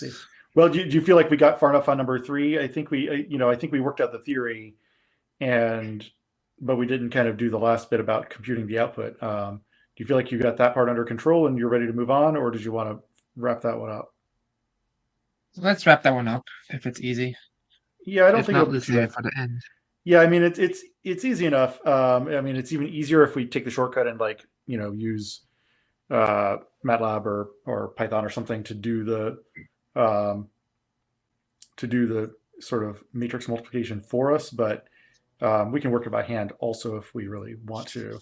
see. Well, do you feel like we got far enough on number three? I think I think we worked out the theory, and but we didn't kind of do the last bit about computing the output. Do you feel like you got that part under control and you're ready to move on, or did you want to wrap that one up? Let's wrap that one up if it's easy. Yeah, I don't If think not, it'll be let's too save it bad. for the end. Yeah, I mean it's easy enough. I mean it's even easier if we take the shortcut and like use MATLAB or Python or something um, to do the sort of matrix multiplication for us. But we can work it by hand also if we really want to.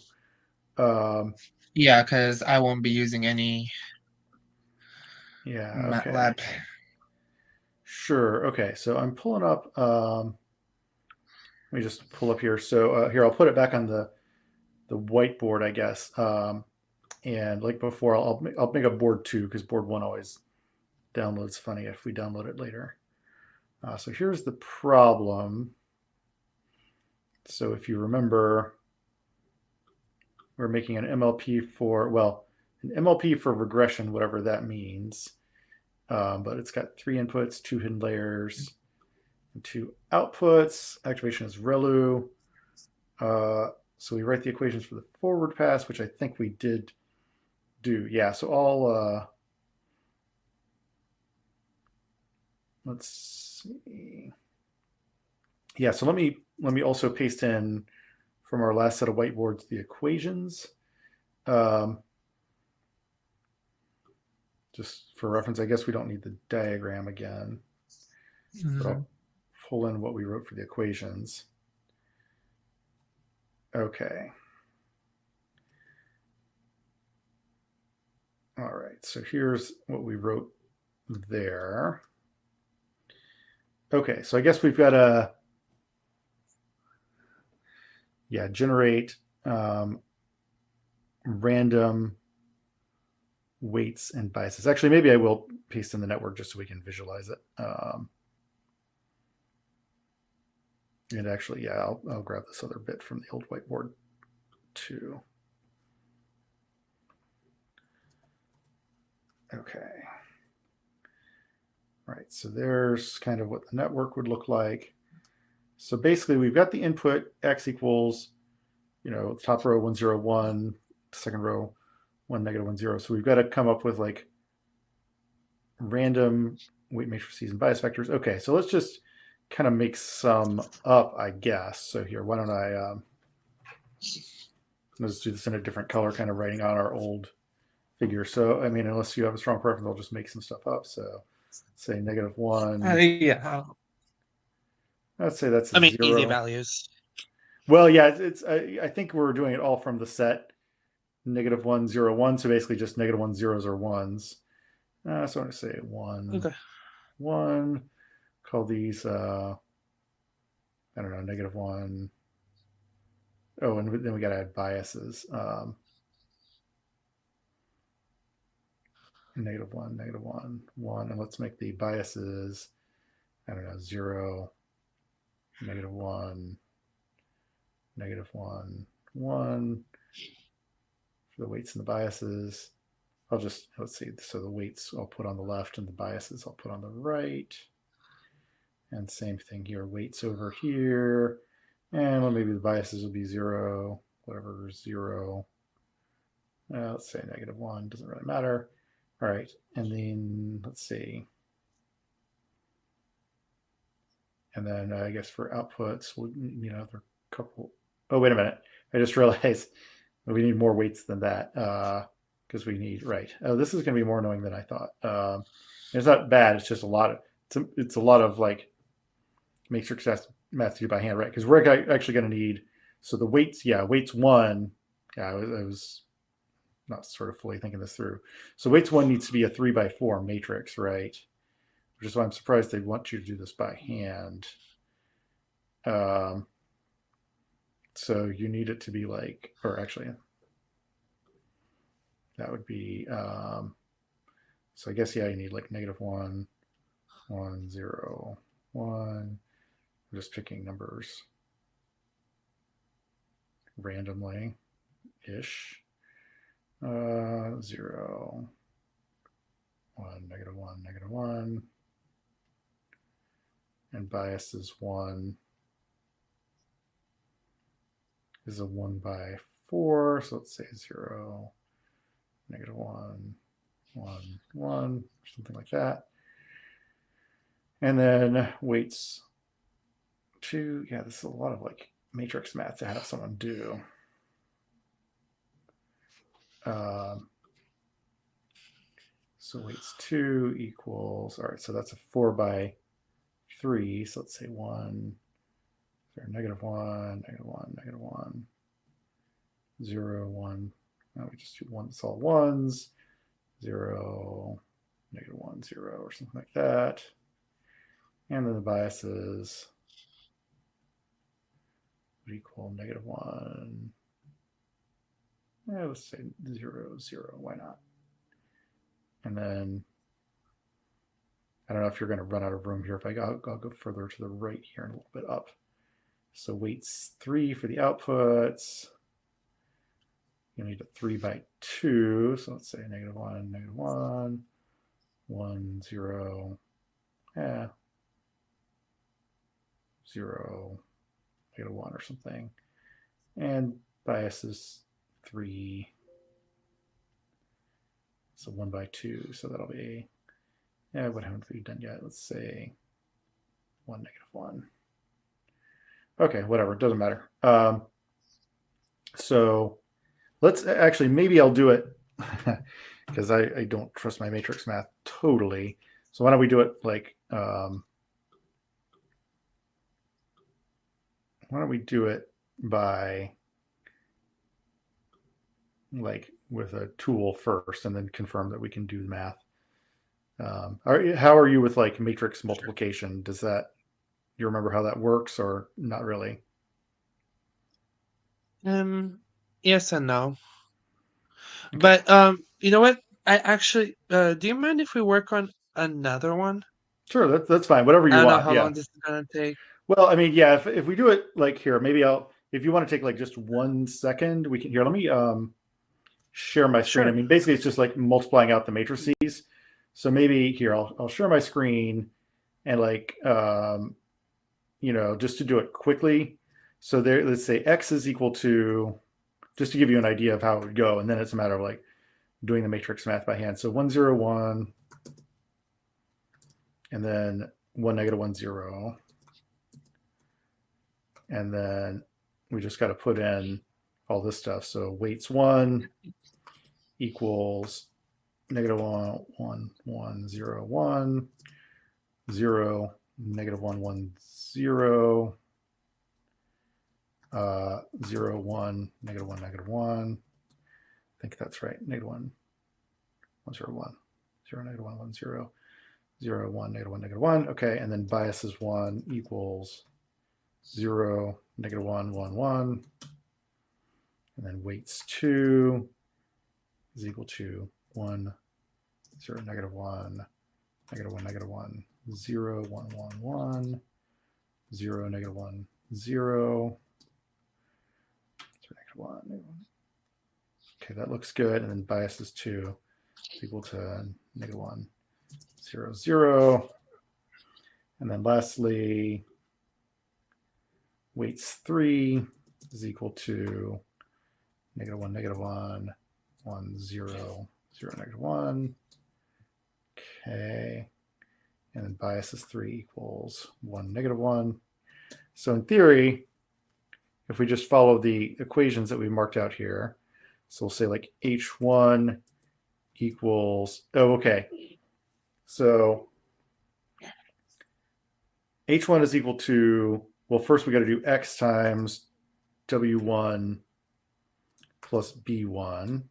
Um, Yeah, because I won't be using any yeah. Okay. MATLAB. Sure. Okay. So I'm pulling up. Let me just pull up here. So here I'll put it back on the whiteboard, I guess. And like before, I'll make a board two because board one always downloads funny if we download it later. So here's the problem. So if you remember, we're making an MLP for, well, an MLP for regression, whatever that means. But it's got three inputs, two hidden layers, and two outputs. Activation is ReLU. So we write the equations for the forward pass, which I think we did do. Yeah, so let's see. Yeah, so let me also paste in from our last set of whiteboards the equations. Um, just for reference, I guess we don't need the diagram again, but Mm, I'll pull in what we wrote for the equations. Okay. All right. So here's what we wrote there. Okay. So I guess we've got to, yeah, generate random weights and biases. Actually, maybe I will paste in the network just so we can visualize it. And actually, yeah, I'll grab this other bit from the old whiteboard too. Okay. All right. So there's kind of what the network would look like. So basically, we've got the input x equals, top row 101, second row 1 negative 10. So we've got to come up with like random weight matrices and bias vectors. Okay, so let's just kind of make some up, I guess. So here, why don't let's do this in a different color, kind of writing on our old figure. So, I mean, unless you have a strong preference, I'll just make some stuff up. So, say negative one. yeah, Let's say that's a I mean easy zero. values. Well, yeah, I think we're doing it all from the set negative 1, 0, 1. So basically, just negative 1 zeros or ones. So I'm going to say one, Okay. 1. Call these, I don't know, negative 1. Oh, and then we got to add biases. Negative 1, negative 1, 1. And let's make the biases, I don't know, 0, negative 1, negative 1, 1. For the weights and the biases, let's see. So the weights I'll put on the left and the biases I'll put on the right. And same thing here, weights over here. And well, maybe the biases will be 0, whatever, 0. Let's say negative 1, doesn't really matter. All right, and then let's see. And then I guess for outputs, there are a couple. Oh, wait a minute. I just realized we need more weights than that because we need, right. Oh, this is going to be more annoying than I thought. It's not bad. It's just a lot of, it's a lot of like matrix math to do by hand, right? Because we're actually going to need, so the weights, yeah, weights one, yeah, I was not sort of fully thinking this through. So weights one needs to be a 3 by 4 matrix, right? Which is why I'm surprised they want you to do this by hand. Um, so you need it to be like, or actually, that would be, so I guess, yeah, you need like negative 1, 1, 0, 1. I'm just picking numbers randomly ish. 0, 1, -1, -1. And bias is 1. Is a 1 by 4. So let's say 0, -1, 1, 1, or something like that. And then weights 2. Yeah, this is a lot of like matrix math to have someone do. So weights 2 equals, all right, so that's a 4 by 3. So let's say 1, -1, -1, -1, 0, 1. Now we just do one, it's all ones, 0, -1, 0, or something like that. And then the biases would equal -1. Yeah, let's say 0, 0. Why not? And then I don't know if you're going to run out of room here. If I'll go further to the right here and a little bit up. So weights 3 for the outputs. You need a 3 by 2. So let's say -1, -1, 1, 0. Yeah. 0, -1 or something. And bias is 3. So 1 by 2. So that'll be, yeah, what haven't we done yet? Let's say 1, -1. Okay, whatever. It doesn't matter. So let's actually, maybe I'll do it because I don't trust my matrix math totally. So why don't we do it like, why don't we do it by like with a tool first and then confirm that we can do the math. How are you with like matrix multiplication? Does that, you remember how that works or not really? Yes and no. Okay. But you know what? I actually do you mind if we work on another one? Sure, that's fine. Whatever I you don't know want. how Yeah. long this is gonna take. Well, I mean, yeah, if we do it like here, maybe if you want to take like just 1 second, we can, here, let me share my screen. I Sure. mean, basically it's just like multiplying out the matrices. So maybe here, I'll share my screen and like, just to do it quickly. So there, let's say X is equal to, just to give you an idea of how it would go. And then it's a matter of like doing the matrix math by hand. So 1, 0, 1, and then 1, -1, 0. And then we just got to put in all this stuff. So weights 1 equals -1, 1, 1, 0, 1, 0, -1, 1, 0, 0, 1, -1, -1. I think that's right. -1, 1, 0, 1, 0, -1, 1, 0, 0, 1, -1, -1. Okay, and then biases 1 equals 0, -1, 1, 1. And then weights 2 is equal to 1, 0, -1, -1, -1, 0, 1, 1, 1, 0, -1, 0, 1, -1. Okay, that looks good. And then biases 2 is equal to -1, 0, 0. And then lastly, weights 3 is equal to -1, -1, 1, 0, 0, -1. Okay. And then biases 3 equals 1, -1. So in theory, if we just follow the equations that we marked out here, so we'll say like H1 equals, oh, okay. So H1 is equal to, well, first we got to do X times W1 plus B1.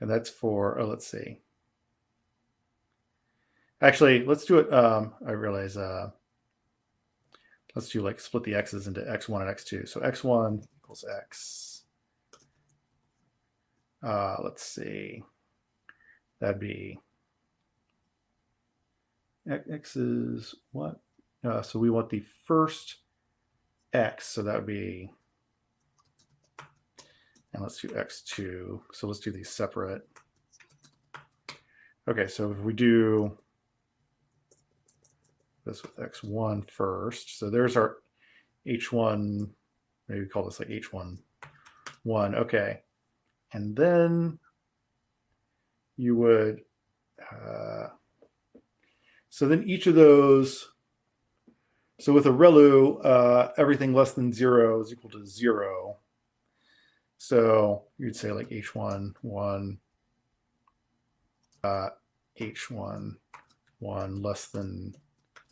And that's for, oh, let's see. Actually, let's do it. I realize, let's do like split the X's into X1 and X2. So X1 equals X. Let's see. That'd be X is what? So we want the first X. So that would be, and let's do X2. So let's do these separate. Okay, so if we do this with x1 first, so there's our h1, maybe call this like h1, 1, okay. And then you would, so then each of those, so with a ReLU, everything less than 0 is equal to 0. So you'd say like h1, 1, h1, 1 less than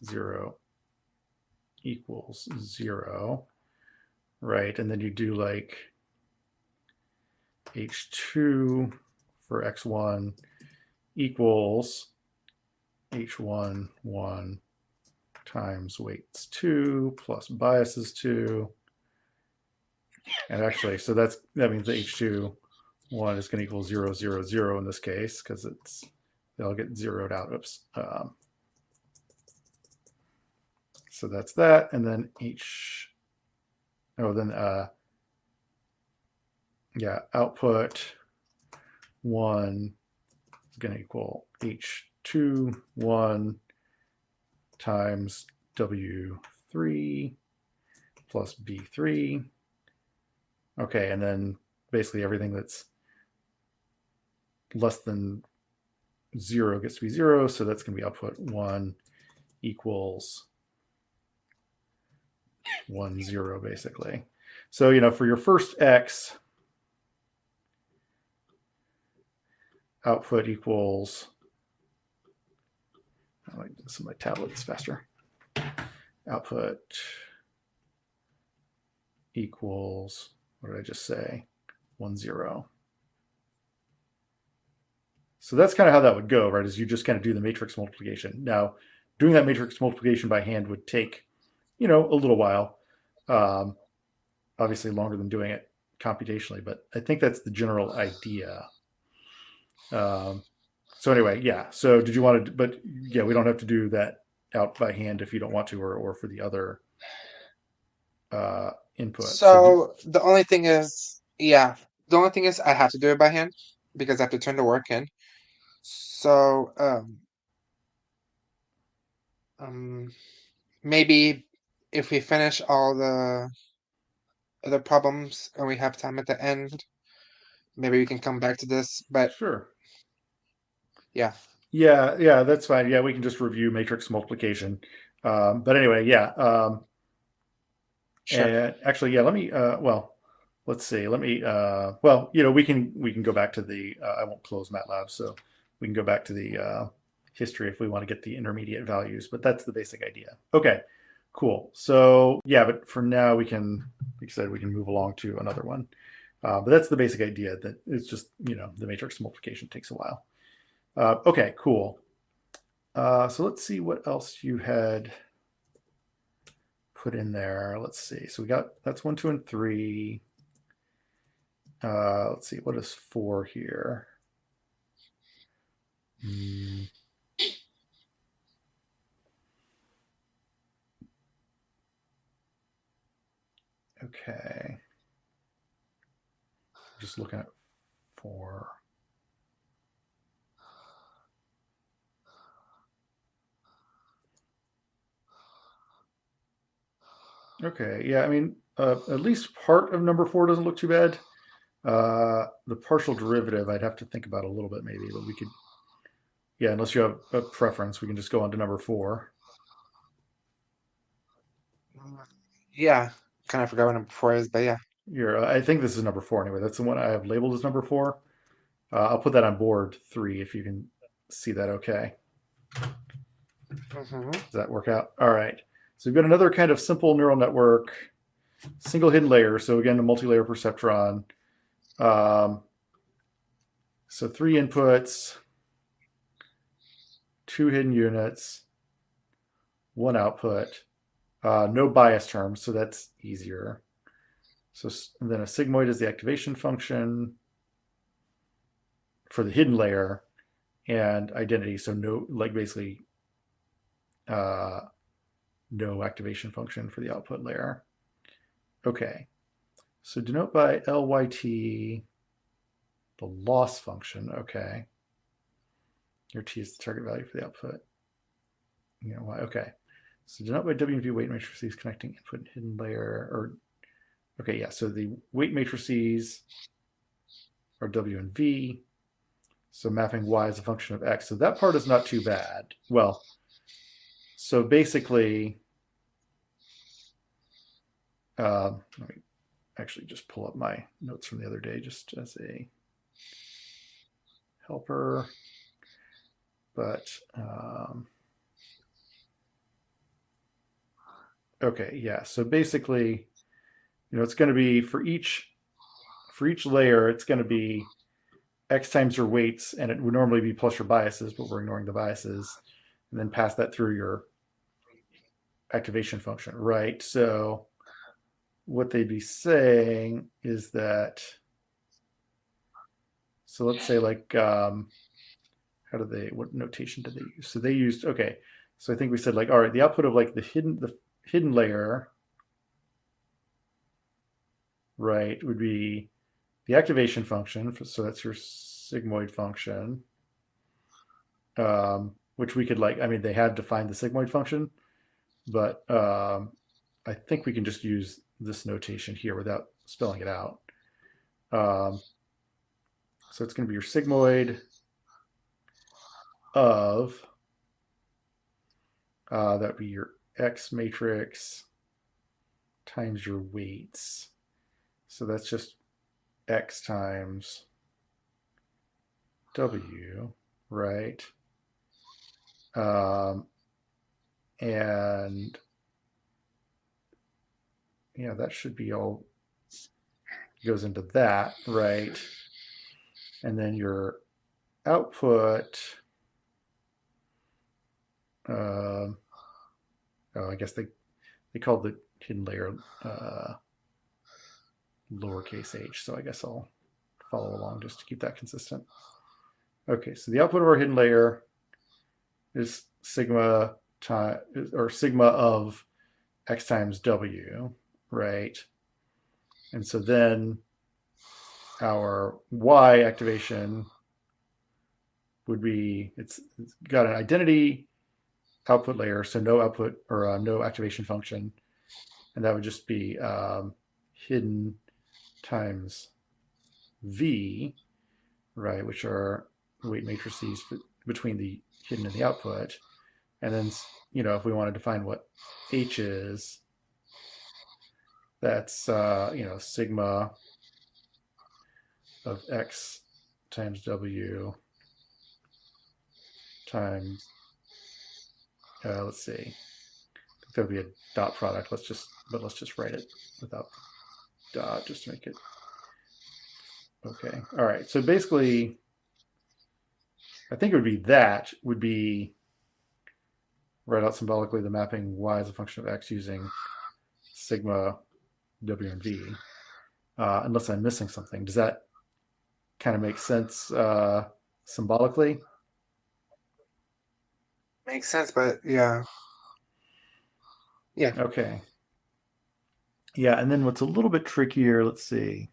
0 equals 0, right? And then you do like h2 for x1 equals h1, 1 times weights 2 plus biases 2. And actually, so that means the h2 1 is going to equal 0, 0, 0 in this case, because they'll get zeroed out. Oops. So that's that. And then output 1 is going to equal h2, 1 times w3 plus b3. Okay, and then basically everything that's less than 0 gets to be 0, so that's going to be output 1 equals 1, 0, basically. So, for your first x, output equals, I like this on my tablet, it's faster. Output equals, what did I just say? 1, 0. So that's kind of how that would go, right? Is you just kind of do the matrix multiplication. Now, doing that matrix multiplication by hand would take, a little while. Obviously longer than doing it computationally, but I think that's the general idea. So anyway, yeah. So did you want to, but yeah, we don't have to do that out by hand if you don't want to, or for the other input. So the only thing is, the only thing is I have to do it by hand because I have to turn the work in. So maybe if we finish all the other problems and we have time at the end, maybe we can come back to this. But sure. Yeah, that's fine. Yeah, we can just review matrix multiplication. But anyway, yeah. sure. And actually, yeah, let me, let's see. Let me, we can go back to the, I won't close MATLAB, so we can go back to the history if we want to get the intermediate values, but that's the basic idea. Okay, cool. So yeah, but for now we can, like I said, we can move along to another one. But that's the basic idea, that it's just, the matrix multiplication takes a while. Okay, cool. So let's see what else you had put in there. Let's see. So we got, that's 1, 2, and 3. Let's see. What is 4 here? Okay. Just looking at 4. Okay. Yeah. I mean, at least part of number 4 doesn't look too bad. The partial derivative, I'd have to think about a little bit maybe, but we could, yeah, unless you have a preference, we can just go on to number 4. Yeah, kind of forgot what number 4 is, but yeah. I think this is number 4 anyway. That's the one I have labeled as number 4. I'll put that on board 3 if you can see that okay. Does that work out? All right. So we've got another kind of simple neural network, single hidden layer. So again, a multi-layer perceptron. So 3 inputs, 2 hidden units, 1 output, no bias terms, so that's easier. So and then a sigmoid is the activation function for the hidden layer, and identity. So no, like basically no activation function for the output layer. Okay. So denote by LYT the loss function. Okay. Your T is the target value for the output. You know why? Okay. So denote by W and V weight matrices connecting input and hidden layer. Or okay, yeah. So the weight matrices are W and V. So mapping Y as a function of X. So that part is not too bad. Well, so basically, let me actually just pull up my notes from the other day just as a helper. But okay, yeah. So basically, it's going to be for each layer, it's going to be X times your weights, and it would normally be plus your biases, but we're ignoring the biases, and then pass that through your activation function, right? So what they'd be saying is that, so let's say like, what notation did they use? So they used, okay, so I think we said like, all right, the output of like the hidden layer, right, would be the activation function. So that's your sigmoid function, which we could like, I mean, they had defined the sigmoid function, but I think we can just use this notation here without spelling it out. So it's going to be your sigmoid of, that would be your X matrix times your weights. So that's just X times W, right? And yeah, that should be all goes into that, right? And then your output, oh, I guess they called the hidden layer lowercase h, so I guess I'll follow along just to keep that consistent. Okay, so the output of our hidden layer is sigma of X times W, right? And so then our Y activation would be, it's got an identity output layer, so no output or no activation function. And that would just be hidden times V, right, which are weight matrices between the hidden and the output. And then, if we wanted to find what H is, that's, sigma of X times W times, let's see, I think that would be a dot product. Let's just write it without dot just to make it. Okay. All right. So basically, I think it would be write out symbolically the mapping Y as a function of X using sigma W and V, unless I'm missing something. Does that kind of make sense symbolically? Makes sense, but yeah. Yeah. Okay. Yeah, and then what's a little bit trickier, let's see,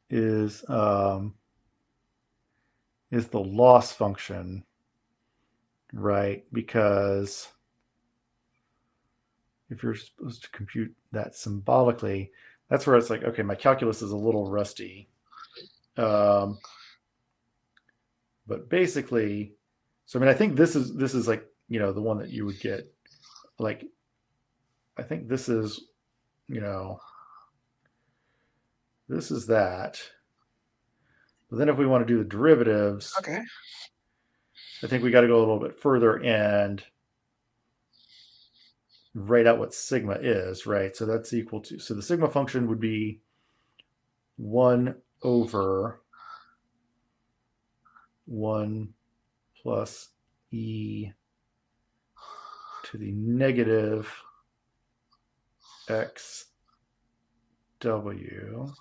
is the loss function, right? Because if you're supposed to compute that symbolically, that's where it's like, okay, my calculus is a little rusty. But basically, so I mean, I think this is like, the one that you would get. Like, I think this is, this is that. But then if we want to do the derivatives, Okay. I think we got to go a little bit further and write out what sigma is, right? So that's equal to, so the sigma function would be 1 over 1 plus e to the negative x w.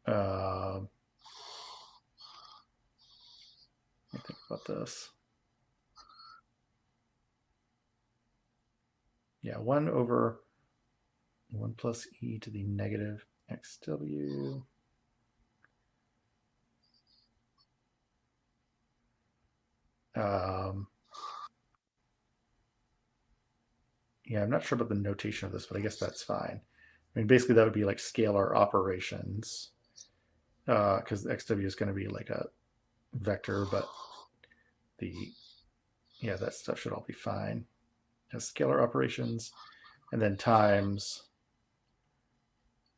Let me think about this. Yeah, 1 over 1 plus e to the negative xw. Yeah, I'm not sure about the notation of this, but I guess that's fine. I mean, basically that would be like scalar operations, because xw is going to be like a vector, but that stuff should all be fine. As scalar operations, and then times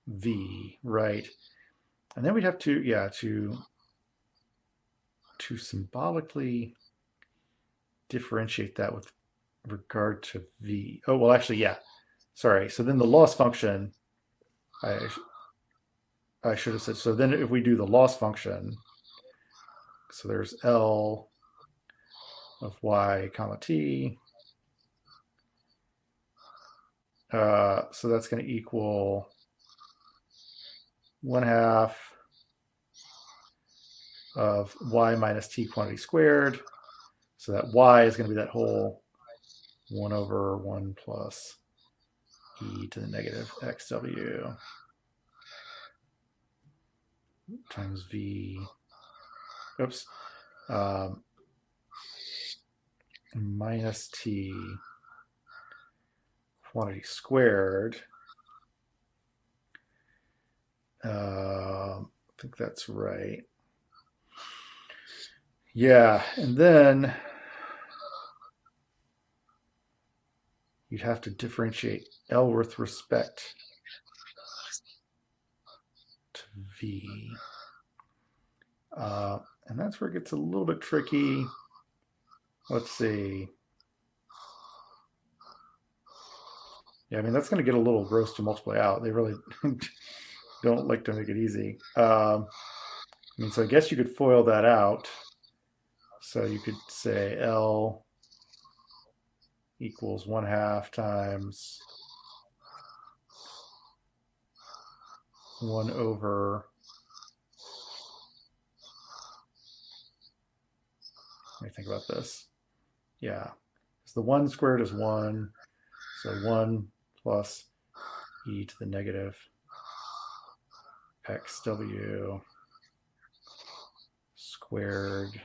v, right? And then we'd have to symbolically differentiate that with regard to v. Oh, well, actually, yeah. Sorry. So then the loss function, I should have said, so then if we do the loss function, so there's L of y comma t. So that's going to equal 1/2 of y minus t quantity squared. So that y is going to be that whole 1/1 plus e to the negative xw times v, oops, minus t quantity squared. I think that's right. Yeah, and then you'd have to differentiate L with respect to V. And that's where it gets a little bit tricky. Let's see. Yeah, I mean, that's going to get a little gross to multiply out. They really don't like to make it easy. I mean, so I guess you could FOIL that out. So you could say L equals 1/2 times 1/. Let me think about this. Yeah, so the 1 squared is 1. So 1 plus e to the negative xw squared.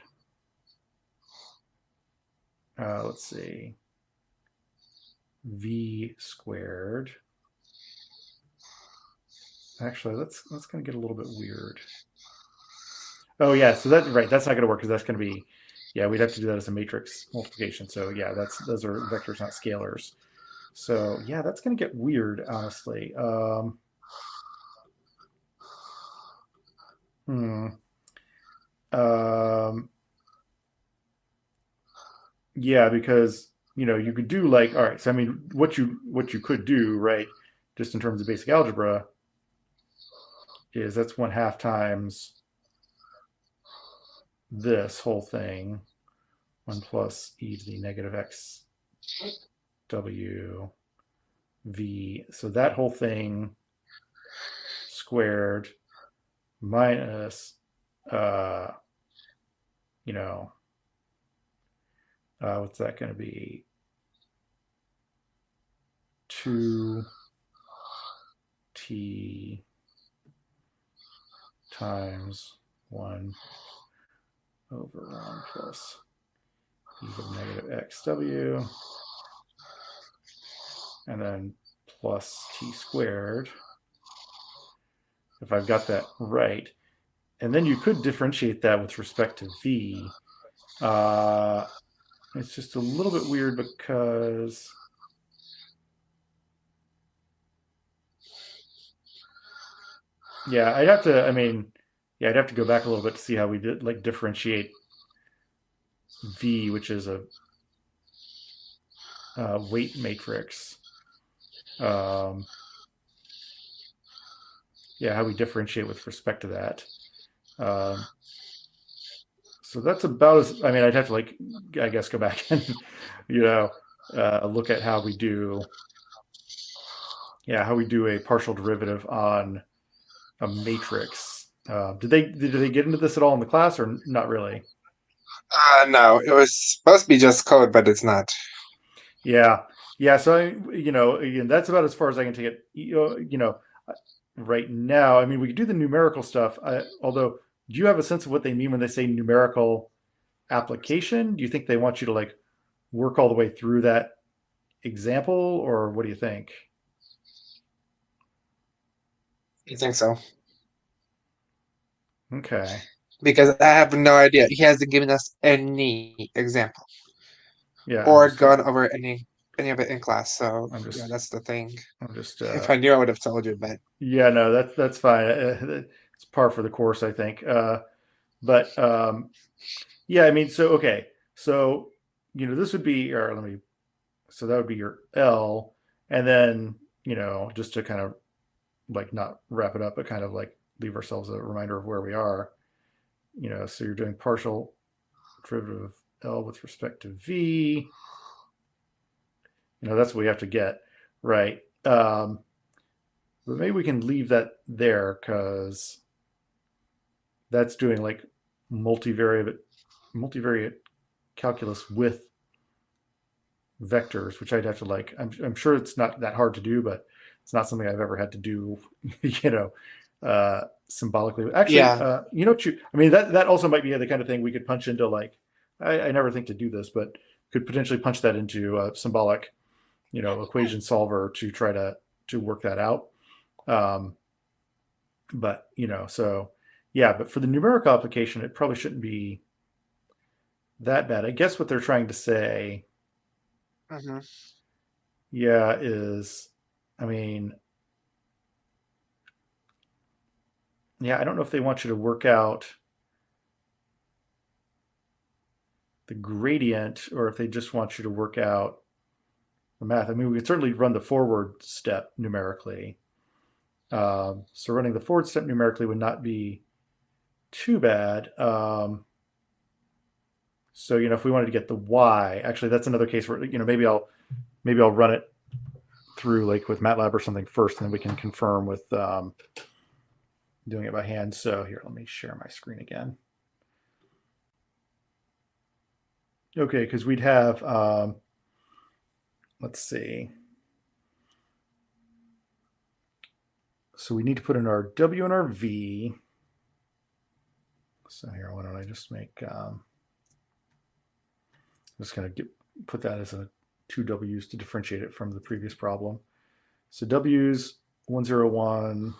Let's see. V squared. Actually, that's going to get a little bit weird. Oh yeah, so that's right. That's not going to work because that's going to be, yeah, we'd have to do that as a matrix multiplication. So yeah, those are vectors, not scalars. So yeah, that's going to get weird, honestly. Yeah, because you could do like, all right. So I mean, what you could do, right, just in terms of basic algebra, is that's 1/2 times this whole thing, 1 plus e to the negative x w v. So that whole thing squared minus, what's that going to be? 2t times 1/1 plus e to the negative xw, and then plus t squared, if I've got that right. And then you could differentiate that with respect to v. It's just a little bit weird because I'd have to go back a little bit to see how we did like differentiate V, which is a weight matrix. How we differentiate with respect to that. So that's about as, I'd have to I guess go back and, look at how we do a partial derivative on a matrix. Did they get into this at all in the class or not really? No, it was supposed to be just code, but it's not. Yeah. So again, that's about as far as I can take it. Right now, we could do the numerical stuff. Although, do you have a sense of what they mean when they say numerical application? Do you think they want you to like work all the way through that example, or what do you think? I think so. Okay. Because I have no idea. He hasn't given us any example Yeah, or gone over any of it in class. So I'm yeah, just, that's the thing. I'm just. If I knew, I would have told you. But Yeah, no, that's fine. It's par for the course, I think. But yeah, I mean, so okay, so this would be, or let me, so that would be your L, and then just to kind of like not wrap it up, but kind of like leave ourselves a reminder of where we are. So you're doing partial derivative of L with respect to V. That's what we have to get, right? But maybe we can leave that there because that's doing like multivariate calculus with vectors, which I'd have to like. I'm sure it's not that hard to do, but it's not something I've ever had to do. Symbolically. Actually, yeah, I mean that also might be the kind of thing we could punch into. Like, I never think to do this, but could potentially punch that into a symbolic, equation solver to try to work that out. Um, but so yeah, but for the numerical application, it probably shouldn't be that bad. I guess what they're trying to say, hmm yeah, is, I mean, yeah, I don't know if they want you to work out the gradient or if they just want you to work out the math. I mean, we could certainly run the forward step numerically. So running the forward step numerically would not be too bad. So if we wanted to get the y, actually, that's another case where maybe I'll run it through like with MATLAB or something first, and then we can confirm with doing it by hand. So here, let me share my screen again. Okay, because we'd have, let's see. So we need to put in our W and our V. So here, why don't I just make, I'm just going to put that as two W's to differentiate it from the previous problem. So W's 101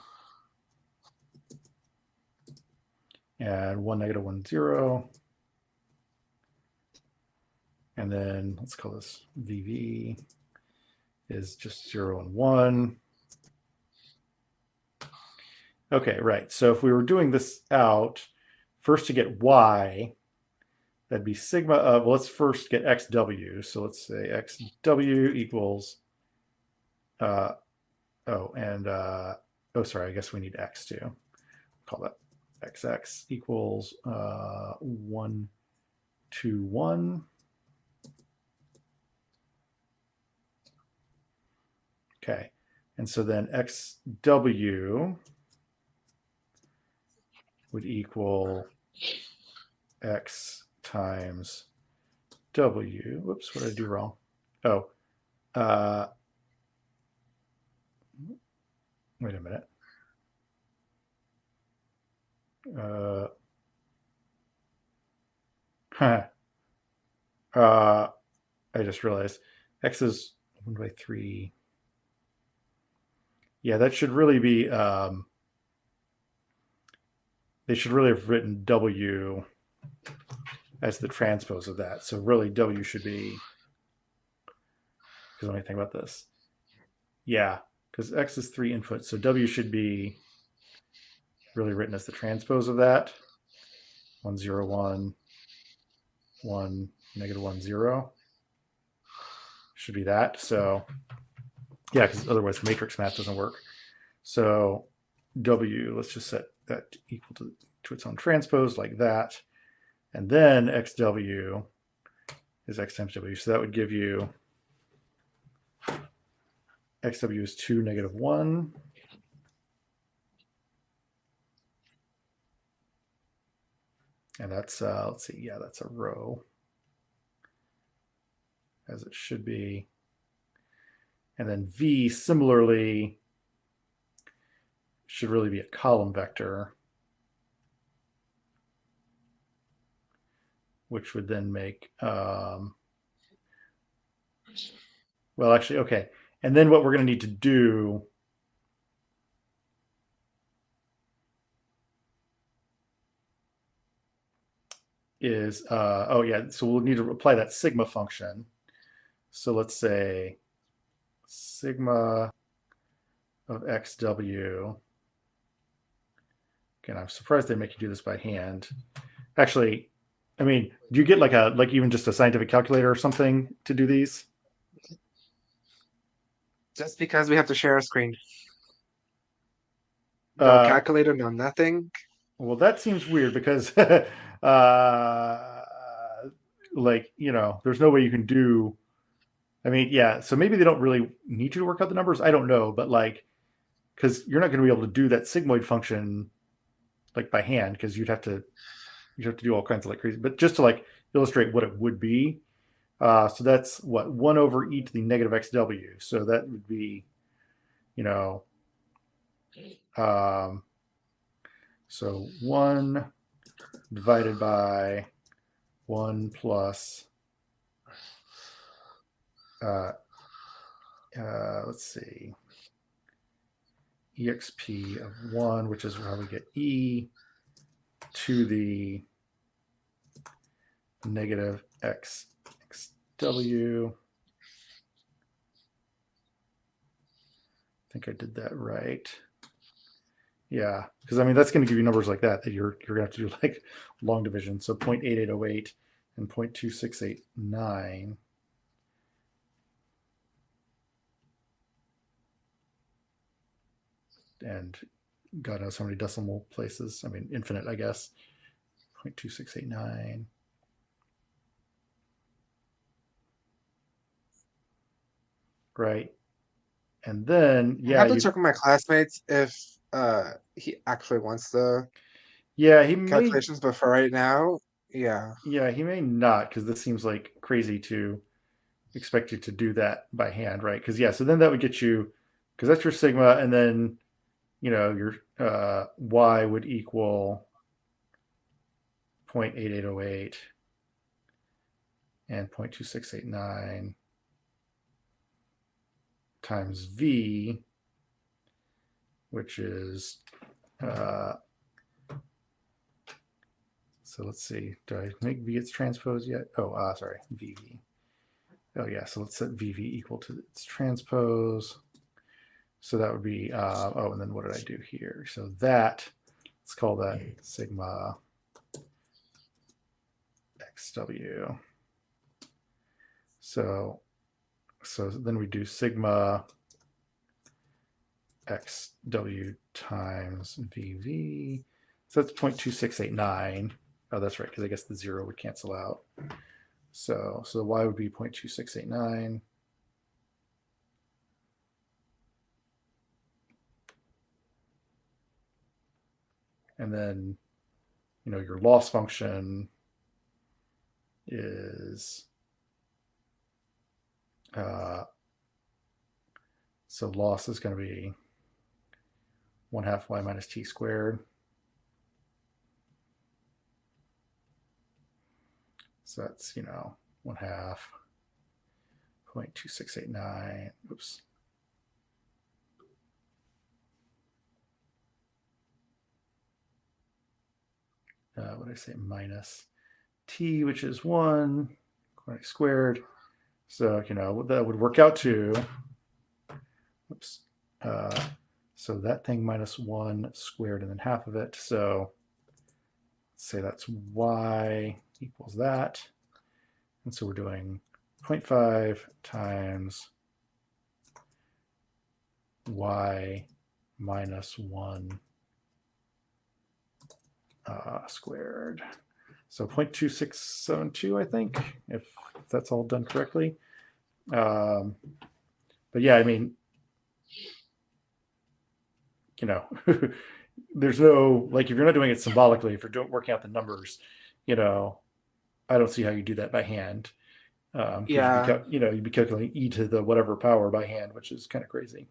and 1 negative 1 0. And then let's call this VV is just 0 and 1. Okay, right. So if we were doing this out, first to get Y, that'd be sigma of, well, let's first get XW. So let's say XW equals, sorry, I guess we need X too. Call that XX equals 1, 2, 1. Okay, and so then XW would equal X times W. Whoops, what did I do wrong? Oh, wait a minute. I just realized X is 1 by 3. Yeah, that should really be, they should really have written W as the transpose of that. So really W should be, because let me think about this. Yeah, because X is 3 inputs. So W should be really written as the transpose of that. 1, 0, 1, 1, negative 1, 0. Should be that. So yeah, because otherwise matrix math doesn't work. So W, let's just set that equal to its own transpose like that. And then XW is X times W. So that would give you XW is 2, negative 1. And that's, let's see, yeah, that's a row, as it should be. And then V, similarly, should really be a column vector. which would then make, well, actually, okay. And then what we're going to need to do is, oh yeah, so we'll need to apply that sigma function. So let's say sigma of xw. Again, I'm surprised they make you do this by hand. Actually, I mean, do you get like even just a scientific calculator or something to do these? Just because we have to share a screen. No calculator, no nothing. Well, that seems weird because, like, there's no way you can do. I mean, yeah. So maybe they don't really need you to work out the numbers. I don't know, but like, because you're not going to be able to do that sigmoid function like by hand because you'd have to do all kinds of like crazy. But just to like illustrate what it would be, so that's what 1 over e to the negative xw. So that would be, so 1 divided by 1 plus, let's see, exp of 1, which is how we get e to the negative xw. I think I did that right. Yeah, because I mean that's going to give you numbers like that you're going to have to do like long division. So 0.8808 and 0.2689. And God knows how many decimal places. I mean, infinite, I guess. 0.2689. Right. And then, I have to check with my classmates if he actually wants the he may calculations, but for right now, yeah. Yeah, he may not, because this seems like crazy to expect you to do that by hand, right? Because so then that would get you, because that's your sigma, and then your y would equal 0.8808 and 0.2689 times v, which is so let's see, do I make v its transpose yet? Oh, sorry, vv. Oh yeah, so let's set vv equal to its transpose. So that would be, oh, and then what did I do here? So that, let's call that sigma xw. So then we do sigma xw times vv. So that's 0.2689. Oh, that's right, because I guess the 0 would cancel out. So the y would be 0.2689. And then, your loss function is, so loss is going to be 1/2 y minus t squared. So that's, 1/2 0.2689. Oops. What did I say? Minus t, which is 1 squared. So, that would work out to, oops. So that thing minus 1 squared and then half of it. So let's say that's y equals that. And so we're doing 0.5 times y minus 1 squared. So 0.2672, I think, if that's all done correctly. But yeah, I mean, there's no, like, if you're not doing it symbolically, if you're working out the numbers, I don't see how you do that by hand. Yeah. You'd be calculating e to the whatever power by hand, which is kind of crazy.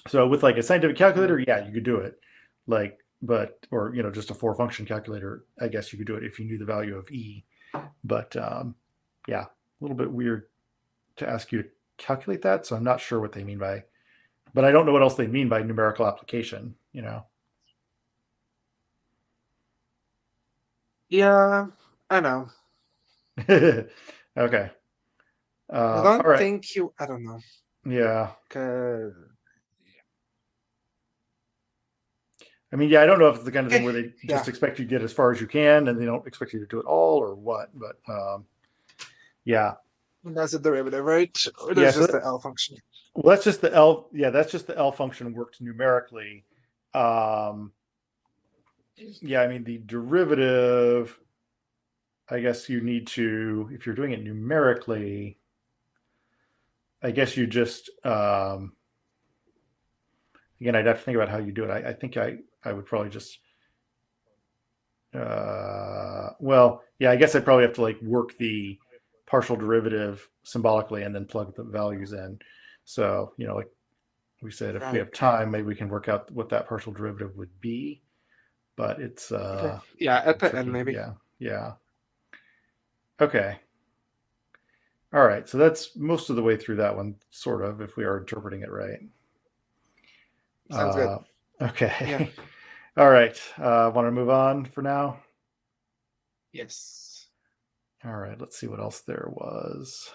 So with like a scientific calculator, yeah, you could do it. Like, but or just a 4-function calculator. I guess you could do it if you knew the value of E. But yeah, a little bit weird to ask you to calculate that. So I'm not sure what they mean by, but I don't know what else they mean by numerical application. Yeah, I know. Okay. I All don't right. think you. I don't know. Yeah. 'Cause- I mean, yeah, I don't know if it's the kind of thing Okay, where they just yeah. expect you to get as far as you can and they don't expect you to do it all or what. But yeah. That's a derivative, right? Or Yeah. there's just the L function. Well, that's just the L. Yeah, that's just the L function worked numerically. Yeah, I mean, the derivative, I guess you need to, if you're doing it numerically, I guess you just, again, I'd have to think about how you do it. I think I would probably just, well, yeah, I guess I'd probably have to like work the partial derivative symbolically and then plug the values in. So, like we said, if we Right. have time, maybe we can work out what that partial derivative would be. But it's Okay. Yeah, at the end tricky. maybe. Yeah. Okay. All right. So that's most of the way through that one, sort of, if we are interpreting it right. Sounds good. Okay. Yeah. All right. Want to move on for now? Yes. All right. Let's see what else there was.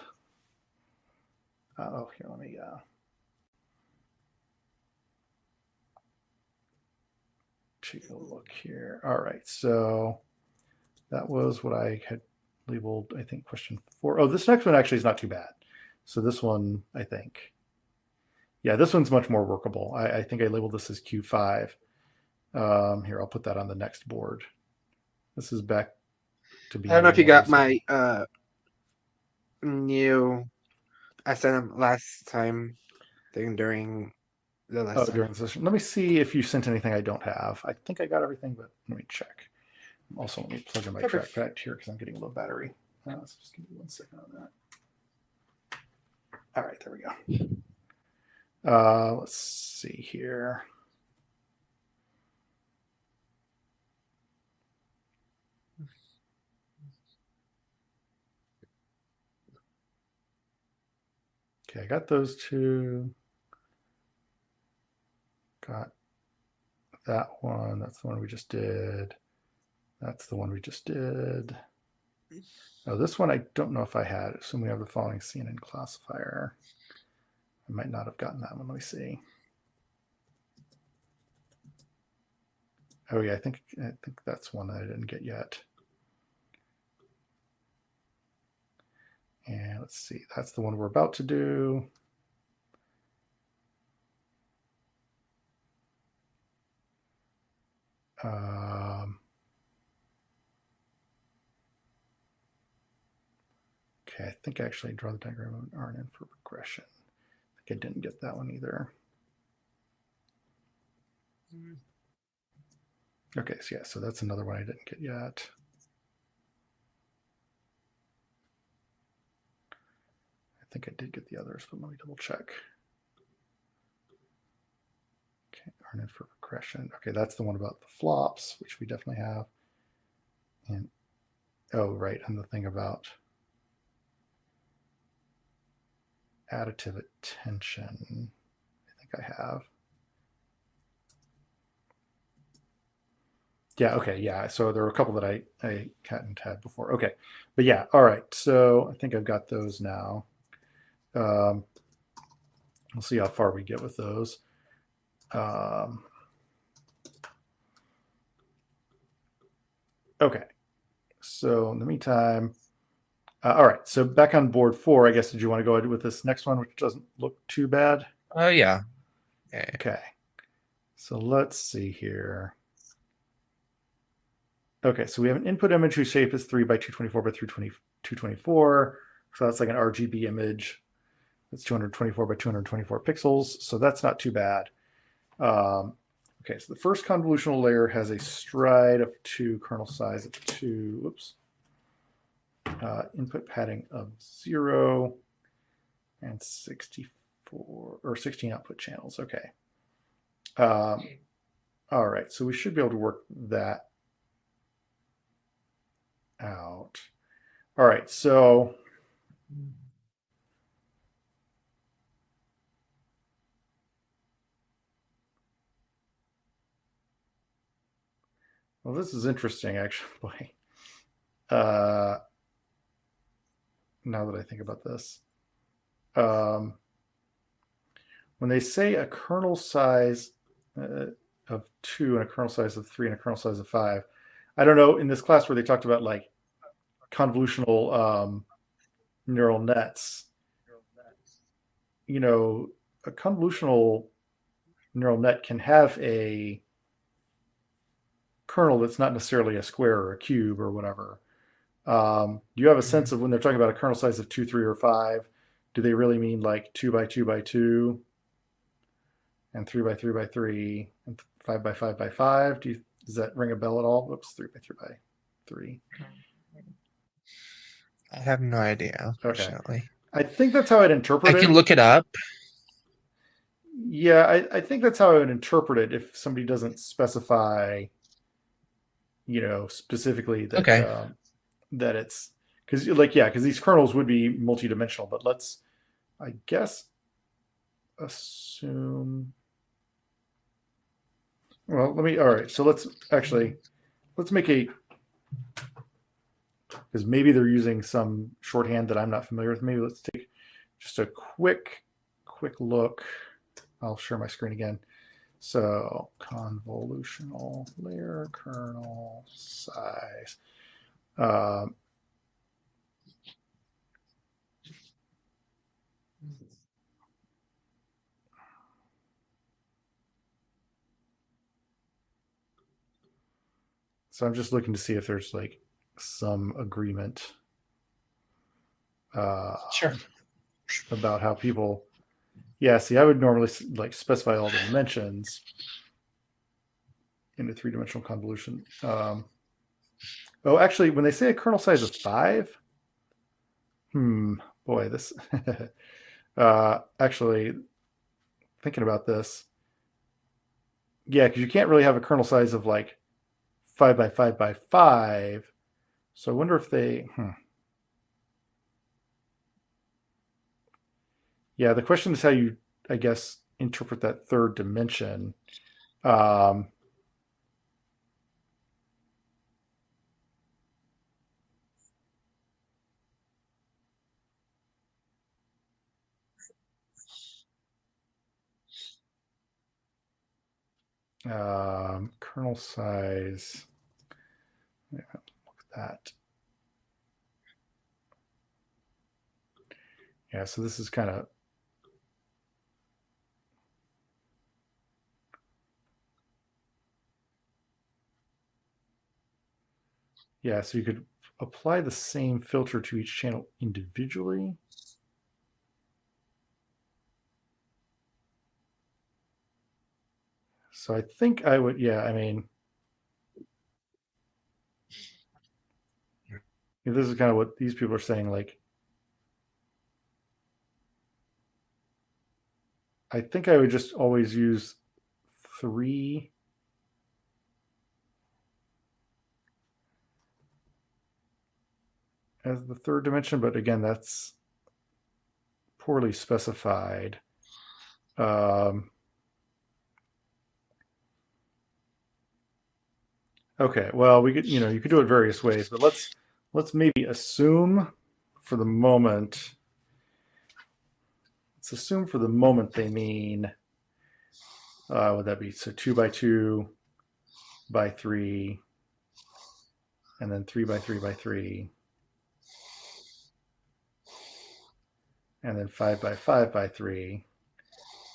Oh, here, let me take a look here. All right. So that was what I had labeled, I think, question 4. Oh, this next one actually is not too bad. So this one, I think, yeah, this one's much more workable. I think I labeled this as Q5. Here, I'll put that on the next board. This is back to being. I don't know if you more got recent. my new. I sent them last time thing during the Oh, lesson. during the session. Let me see if you sent anything I don't have. I think I got everything, but let me check. Also, let me plug in my Okay. trackpad here because I'm getting a low battery. So just give me 1 second on that. All right, there we go. Let's see here. Okay, I got those two. Got that one. That's the one we just did. That's the one we just did. Oh, this one I don't know if I had. Assume we have the following CNN classifier. I might not have gotten that one. Let me see. Oh yeah, I think that's one that I didn't get yet. And let's see, that's the one we're about to do. Okay, I think I actually draw the diagram of an RNN for regression. I think I didn't get that one either. Okay, so yeah, so that's another one I didn't get yet. I think I did get the others, but let me double check. Okay, RNN for regression. Okay, that's the one about the flops, which we definitely have. And oh, right, and the thing about additive attention, I think I have. Yeah, okay, yeah. So there were a couple that I hadn't had before. Okay, but yeah, all right. So I think I've got those now. We'll see how far we get with those. Okay, so in the meantime, all right. So back on board 4, I guess. Did you want to go ahead with this next one, which doesn't look too bad? Oh yeah. Okay. So let's see here. Okay, so we have an input image whose shape is 3 by 224 by 224. So that's like an RGB image. It's 224 by 224 pixels. So that's not too bad. Okay, so the first convolutional layer has a stride of 2, kernel size of 2. Whoops. Input padding of 0 and 64 or 16 output channels. Okay. All All right, so we should be able to work that out. All right, so well, this is interesting actually. Now that I think about this, um, when they say a kernel size of 2 and a kernel size of 3 and a kernel size of 5, I don't know, in this class where they talked about like convolutional neural nets, you know, a convolutional neural net can have a kernel that's not necessarily a square or a cube or whatever. Do you have a sense of when they're talking about a kernel size of 2, 3, or 5? Do they really mean like 2 by 2 by 2 and 3 by 3 by 3 and 5 by 5 by 5? Does that ring a bell at all? Oops, 3 by 3 by 3. I have no idea, Okay. unfortunately. I think that's how I'd interpret I can it. look it up. Yeah, I think that's how I would interpret it if somebody doesn't specify, specifically that Okay. that it's because these kernels would be multidimensional. But let's, I guess, assume. Well, all right. So let's make a, because maybe they're using some shorthand that I'm not familiar with. Maybe let's take just a quick look. I'll share my screen again. So convolutional layer kernel size. So I'm just looking to see if there's like some agreement Sure. about how people. Yeah, see, I would normally like specify all the dimensions in a three-dimensional convolution. Oh, actually, when they say a kernel size of 5, boy, this. Actually, thinking about this, yeah, because you can't really have a kernel size of like 5 by 5 by 5. So I wonder if they. Yeah, the question is how you, I guess, interpret that third dimension. Kernel size. Yeah, look at that. Yeah, so this is kind of. Yeah, so you could apply the same filter to each channel individually. So I think I would, yeah, I mean, this is kind of what these people are saying. Like, I think I would just always use 3 as the third dimension, but again, that's poorly specified. Okay, well, we could, you could do it various ways, but let's maybe assume for the moment. Let's assume for the moment they mean. Would that be so 2 by 2 by 3, and then 3 by 3 by 3, and then 5 by 5 by 3.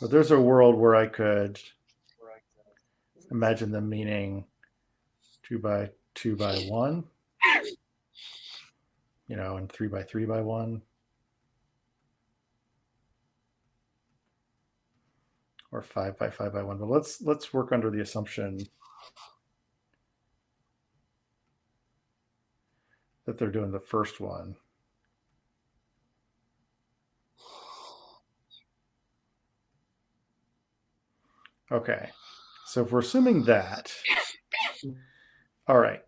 But there's a world where I could imagine them meaning 2 by 2 by 1, and 3 by 3 by 1, or 5 by 5 by 1. But let's work under the assumption that they're doing the first one. Okay, So if we're assuming that, all right.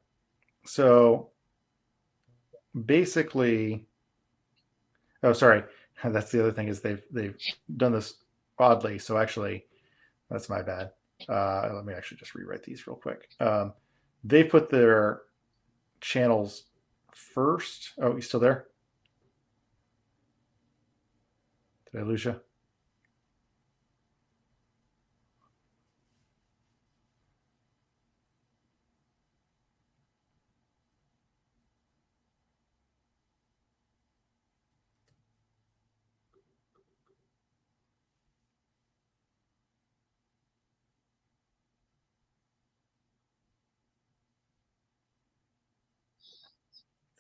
So basically, oh, sorry. That's the other thing is they've done this oddly. So actually, that's my bad. Let me actually just rewrite these real quick. They put their channels first. Oh, you still there? Did I lose you?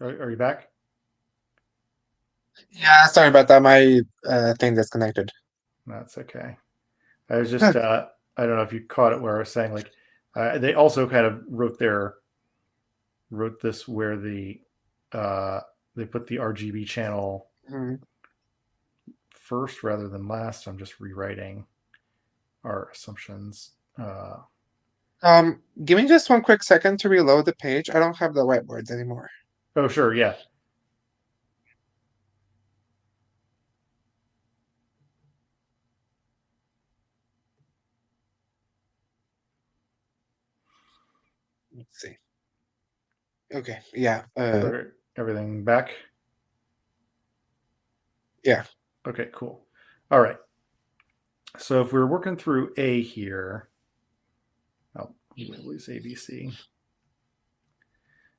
Are you back? Yeah, sorry about that. My thing disconnected. That's okay. I was just I don't know if you caught it where I was saying like they also kind of wrote this where they put the RGB channel Mhm. first rather than last. I'm just rewriting our assumptions. Give me just one quick second to reload the page. I don't have the whiteboards anymore. Oh, sure, yeah. Let's see. Okay, yeah. Okay, everything back? Yeah. Okay, cool. All right. So if we're working through A here, I'll lose ABC.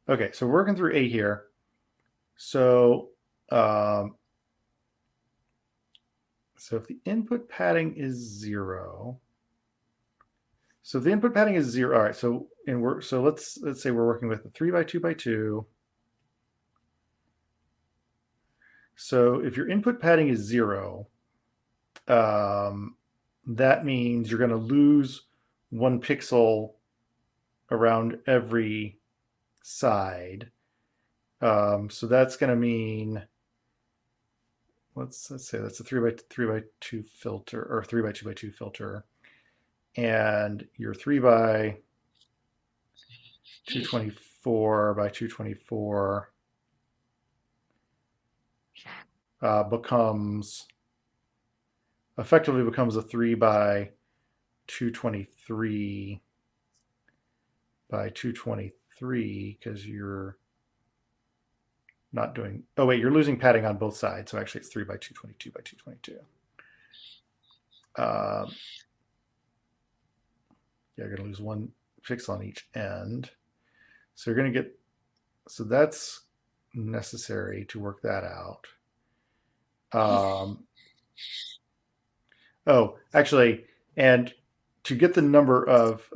Okay, so we're working through A here. So so if the input padding is 0, so if the input padding is 0, all right. So let's say we're working with a 3x2x2. So if your input padding is 0, that means you're going to lose 1 pixel around every side. So that's going to mean let's say that's a 3x2 filter or 3x2x2 filter, and your 3x224 by 224 effectively becomes a 3x223 by 223 because you're not doing. Oh wait, you're losing padding on both sides, so actually it's 3x222 by 222. Yeah, you're going to lose 1 pixel on each end. So you're going to get. So that's necessary to work that out. Oh, actually, and to get the number of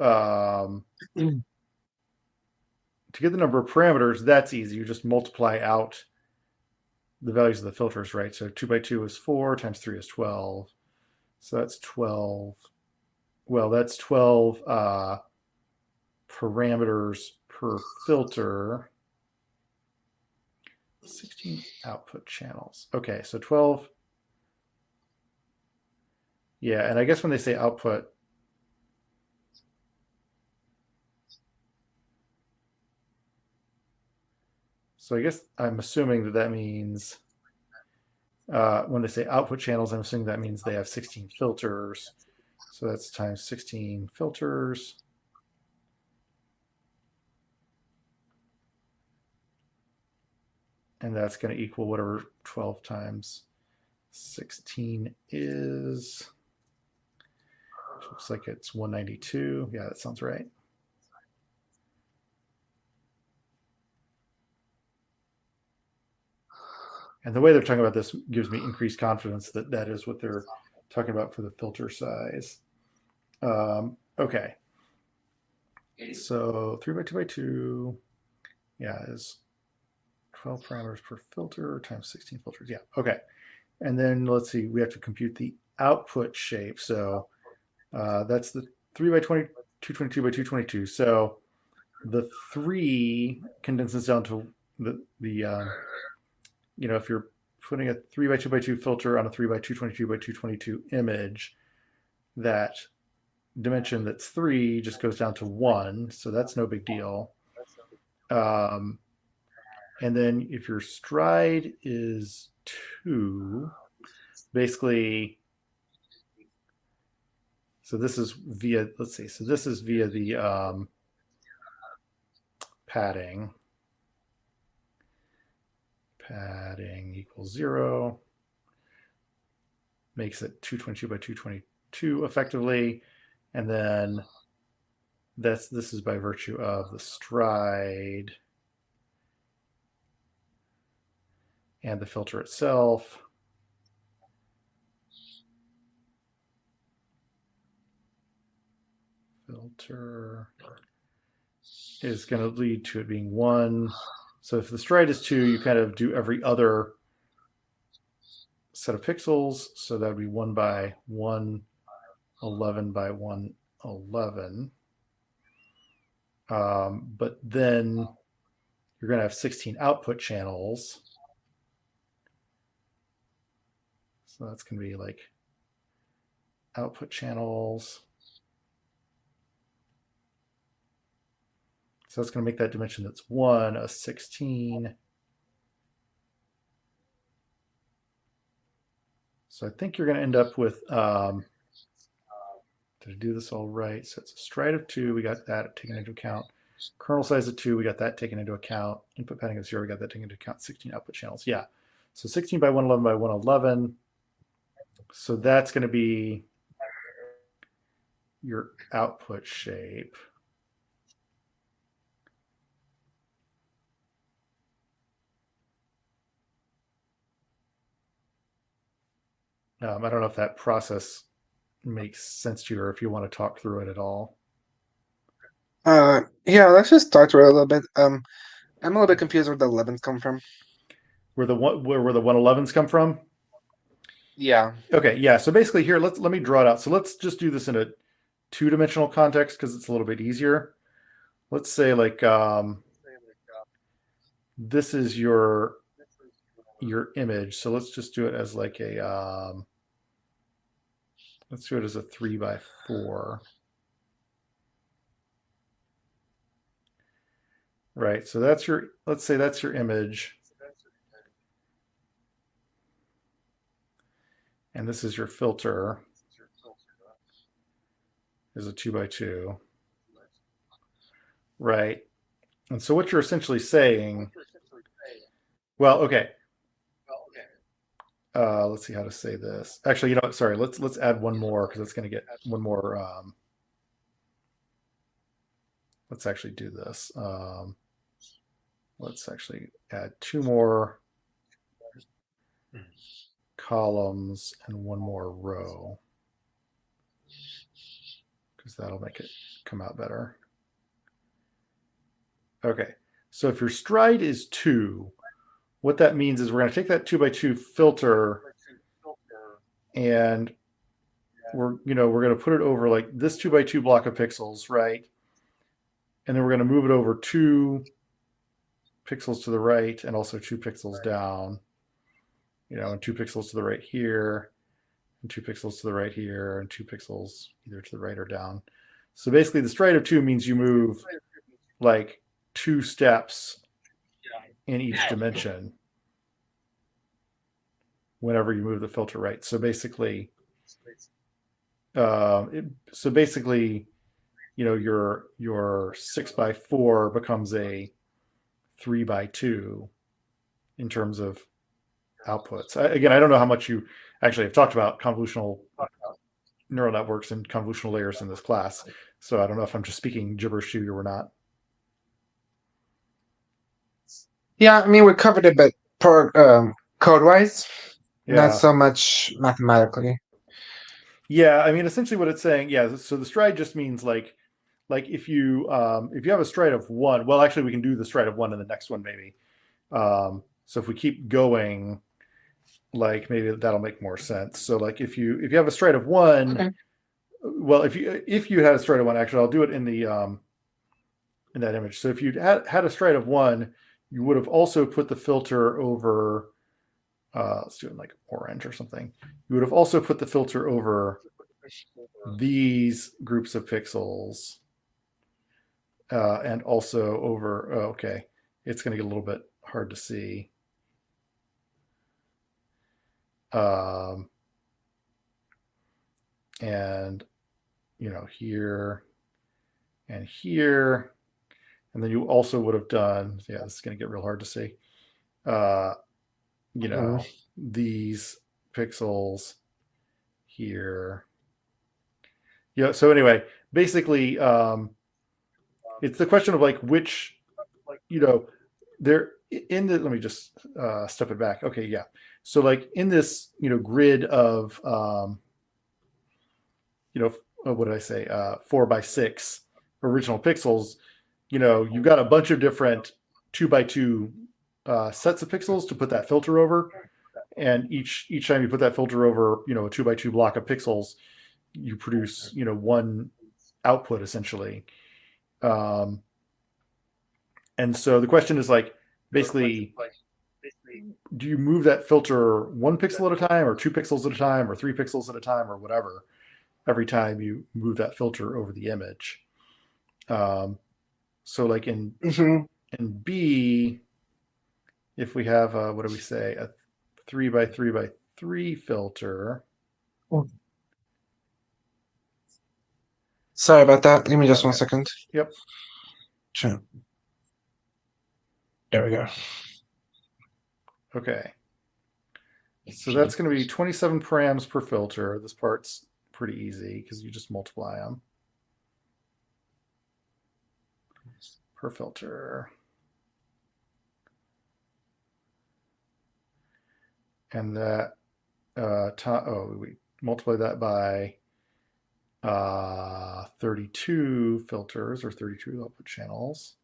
parameters, that's easy. You just multiply out the values of the filters, right? So 2x2 is 4 times 3 is 12. So that's 12. Well, that's 12 parameters per filter. 16 output channels. Okay, so 12. Yeah, and I guess when they say output, so I guess I'm assuming that means when they say output channels, I'm assuming that means they have 16 filters. So that's times 16 filters. And that's going to equal whatever 12 times 16 is. Which looks like it's 192. Yeah, that sounds right. And the way they're talking about this gives me increased confidence that that is what they're talking about for the filter size. Okay. So 3x2x2, yeah, is 12 parameters per filter times 16 filters. Yeah, okay. And then let's see, we have to compute the output shape. So that's the 3x20, 222 by 222. So the 3 condenses down to the if you're putting a 3x2x2 filter on a 3x222 by 222 image, that dimension that's 3 just goes down to 1, so that's no big deal. And then if your stride is 2, basically, so this is via, let's see, so this is via the padding. Padding equals 0. Makes it 222 by 222 effectively. And then this is by virtue of the stride and the filter itself. Filter is going to lead to it being 1. So if the stride is 2, you kind of do every other set of pixels. So that would be 1 by 111 by 111. But then you're going to have 16 output channels. So that's going to be like output channels. So that's going to make that dimension that's 1 a 16. So I think you're going to end up with, did I do this all right? So it's a stride of 2. We got that taken into account. Kernel size of 2. We got that taken into account. Input padding of 0. We got that taken into account. 16 output channels. Yeah. So 16 by 111 by 111. So that's going to be your output shape. I don't know if that process makes sense to you or if you want to talk through it at all. Yeah, let's just start with a little bit. I'm a little bit confused where the 11s come from. Where the 111s come from? Yeah. Okay, yeah. So basically here, let me draw it out. So let's just do this in a 2-dimensional context because it's a little bit easier. Let's say like this is your image. So let's just do it as like a let's do it as a 3 by 4. Right. So that's your, let's say that's your image. And this is your filter. Is a 2 by 2. Right. And so what you're essentially saying, well, okay. Let's see how to say this. Actually, you know what? Sorry, let's add one more because it's going to get one more. Let's actually do this. Let's actually add 2 more columns and 1 more row because that'll make it come out better. Okay, so if your stride is 2, what that means is we're going to take that 2 by 2 filter and we're going to put it over like this 2 by 2 block of pixels, right? And then we're going to move it over 2 pixels to the right and also 2 pixels down, and 2 pixels to the right here, and 2 pixels to the right here, and 2 pixels either to the right or down. So basically the stride of 2 means you move like 2 steps in each dimension whenever you move the filter right. So basically, your 6 by 4 becomes a 3 by 2 in terms of outputs. Again, I don't know how much you actually have talked about convolutional neural networks and convolutional layers in this class, so I don't know if I'm just speaking gibberish to you or not. Yeah, I mean, we covered it, but code-wise, Yeah. not so much mathematically. Yeah, I mean, essentially what it's saying, yeah, so the stride just means like if you have a stride of 1, well, actually we can do the stride of 1 in the next one maybe. So if we keep going, like maybe that'll make more sense. So like if you have a stride of 1, okay. Well, if you had a stride of 1, actually I'll do it in the in that image. So if you had a stride of 1, you would have also put the filter over, let's do it in like orange or something. You would have also put the filter over these groups of pixels, and also over, oh, okay, it's going to get a little bit hard to see. And, here and here. And then you also would have done, yeah, this is going to get real hard to see. These pixels here. Yeah. So anyway, basically, it's the question of like which, there in the. Let me just step it back. Okay, yeah. So like in this, grid of, what did I say? 4x6 original pixels. You've got a bunch of different 2x2 sets of pixels to put that filter over, and each time you put that filter over, a 2x2 block of pixels, you produce, one output essentially. And so the question is like, basically, do you move that filter 1 pixel at a time, or 2 pixels at a time, or 3 pixels at a time, or whatever, every time you move that filter over the image? So like in B, if we have what do we say, a 3x3x3 filter. Sorry about that. Give me just 1 second. Yep. Sure. There we go. Okay. So that's going to be 27 params per filter. This part's pretty easy because you just multiply them per filter. And that, we multiply that by 32 filters, or 32 output channels.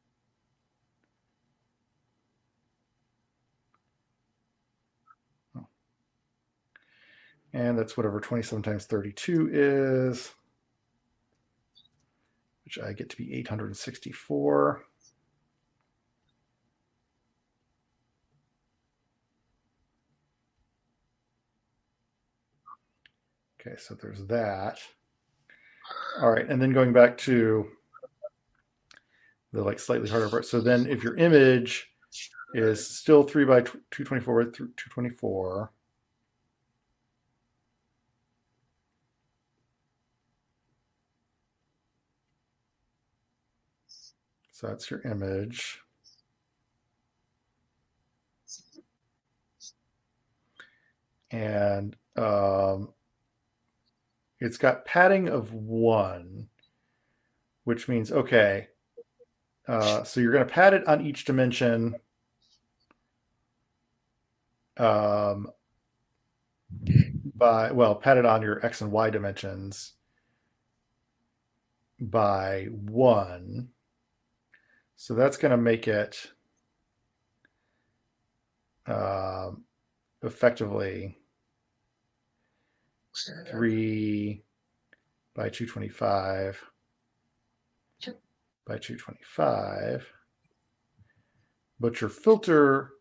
And that's whatever 27 times 32 is, which I get to be 864. Okay, so there's that. All right, and then going back to the like slightly harder part. So then if your image is still 3x224 by 224, so that's your image. And it's got padding of 1, which means, okay, so you're going to pad it on each dimension pad it on your X and Y dimensions by 1. So that's going to make it effectively 3 by 225 by 225. But your filter,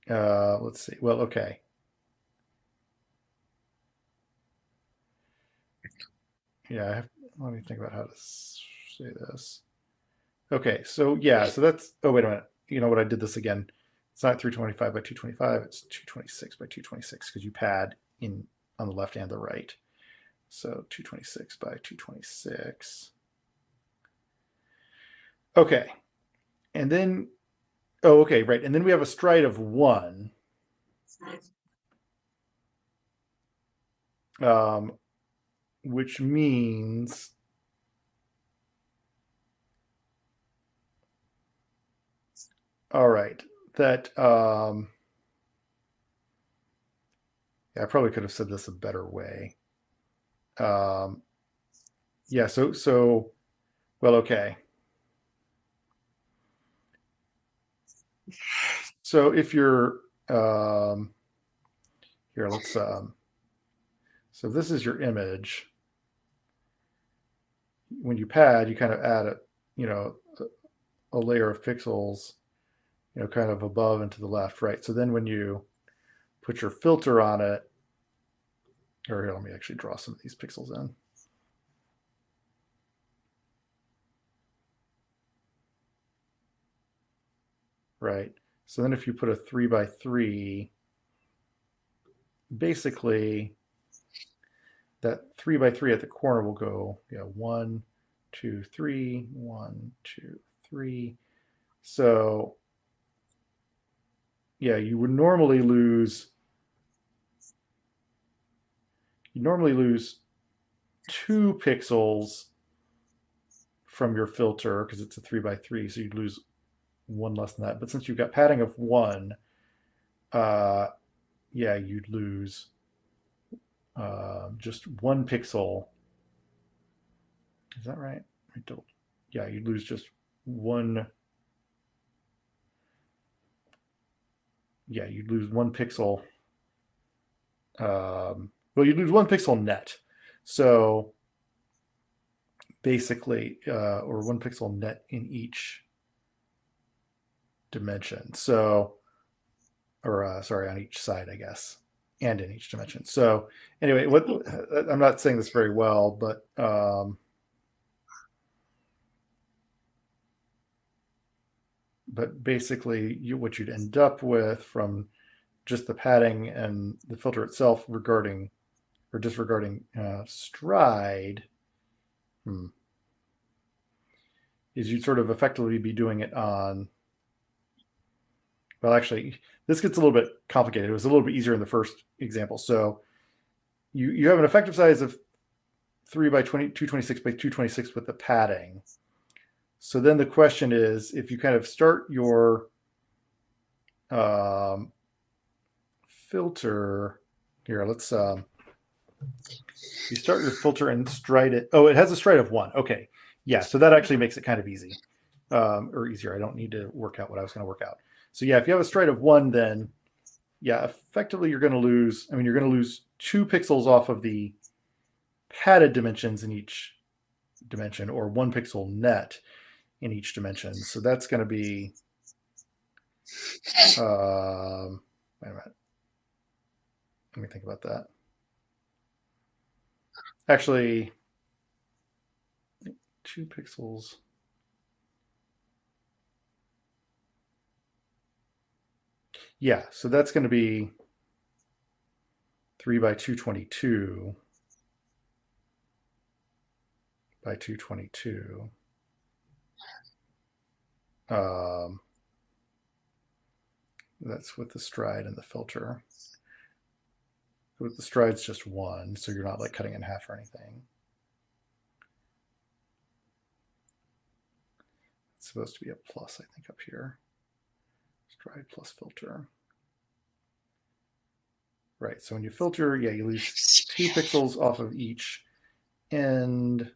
let's see. Well, okay. Yeah, let me think about how to say this. Okay, so yeah, so that's, oh, wait a minute. You know what, I did this again. It's not 325 by 225, it's 226 by 226, because you pad in on the left and the right. So 226 by 226. Okay. And then, oh, okay, right. And then we have a stride of 1. Which means all right, that yeah, I probably could have said this a better way. Yeah, so well, okay. So if you're here, let's so this is your image. When you pad, you kind of add a layer of pixels, kind of above and to the left, right? So then when you put your filter on it, Or here, let me actually draw some of these pixels in. Right. So then if you put a 3x3, basically that 3x3 at the corner will go, 1, 2, 3, 1, 2, 3. So yeah, you would normally lose 2 pixels from your filter because it's a 3x3, so you'd lose 1 less than that. But since you've got padding of 1, yeah, you'd lose just 1 pixel. Is that right? Yeah, you'd lose just 1. Yeah, you'd lose 1 pixel. Well, you'd lose 1 pixel net. So basically, or 1 pixel net in each dimension. So, or sorry, on each side, I guess, and in each dimension. So anyway, I'm not saying this very well, but basically, what you'd end up with from just the padding and the filter itself regarding or disregarding stride is you'd sort of effectively be doing it on. Well, actually, this gets a little bit complicated. It was a little bit easier in the first example. So you have an effective size of 226 by 226 with the padding. So then the question is, if you kind of start your filter here, let's you start your filter and stride it. Oh, it has a stride of 1. Okay, yeah. So that actually makes it kind of easy, or easier. I don't need to work out what I was going to work out. So yeah, if you have a stride of 1, then yeah, effectively you're going to lose. I mean, you're going to lose 2 pixels off of the padded dimensions in each dimension, or 1 pixel net in each dimension. So that's going to be. Wait a minute. Let me think about that. Actually, 2 pixels. Yeah, so that's going to be 3 by 222 by 222. That's with the stride and the filter. With the stride's just 1, so you're not like cutting in half or anything. It's supposed to be a plus, I think, up here. Stride plus filter. Right, so when you filter, yeah, you lose 2 pixels off of each end.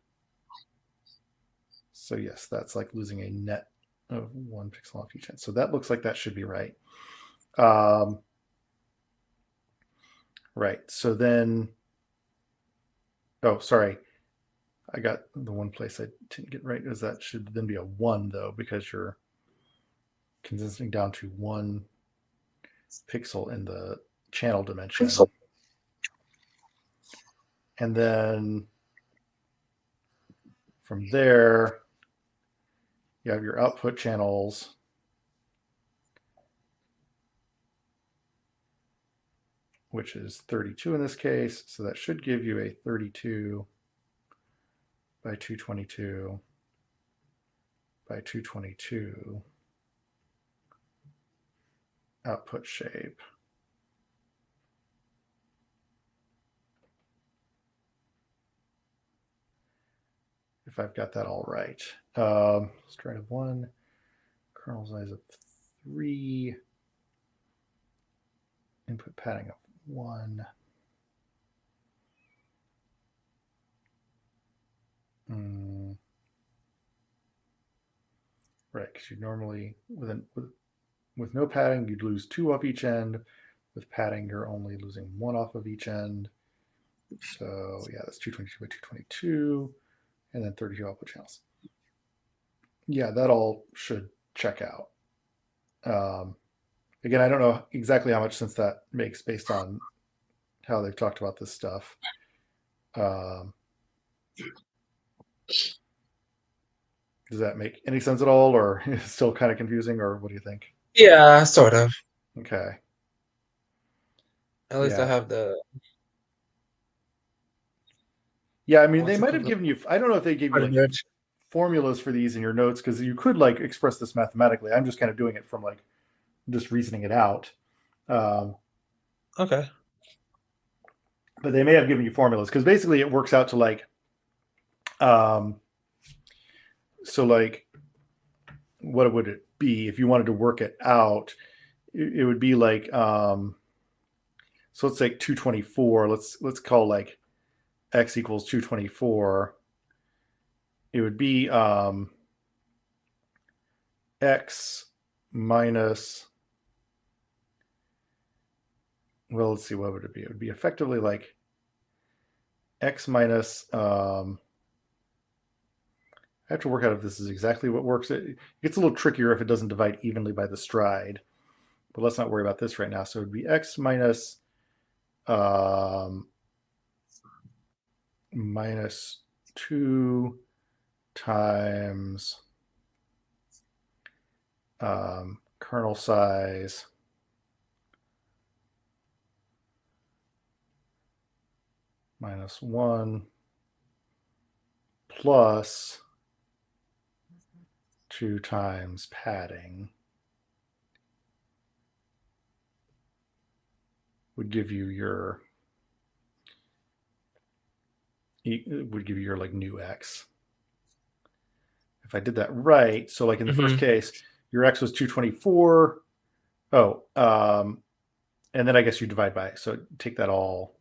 So yes, that's like losing a net of 1 pixel off each end. So that looks like that should be right. Right, so then, oh, sorry. I got the one place I didn't get right is that should then be a 1 though, because you're condensing down to 1 pixel in the channel dimension. And then from there, you have your output channels. Which is 32 in this case. So that should give you a 32 by 222 by 222 output shape. If I've got that all right. Stride of 1, kernel size of 3, input padding of 1. Right, because you normally with no padding you'd lose 2 off each end. With padding you're only losing 1 off of each end. So yeah, that's 222 by 222, and then 32 output channels. Yeah, that all should check out. Again, I don't know exactly how much sense that makes based on how they've talked about this stuff. Does that make any sense at all, or is it still kind of confusing, or what do you think? Yeah, sort of. Okay. At least I Yeah. have the Yeah, I mean, what's they it might have called? given you, I don't know if they gave you like Coordinate. formulas for these in your notes, because you could like express this mathematically. I'm just kind of doing it from like just reasoning it out. Okay. But they may have given you formulas, because basically it works out to like, so like, what would it be if you wanted to work it out? It would be like, so let's say 224. Let's call like x equals 224. It would be x minus, well, let's see, what would it be? It would be effectively like x minus, I have to work out if this is exactly what works. It gets a little trickier if it doesn't divide evenly by the stride, but let's not worry about this right now. So it would be x minus, minus 2 times kernel size minus 1 plus 2 times padding would give you your like new x. If I did that right, so like in the first case, your x was 224. Oh, and then I guess you divide by, so take that all,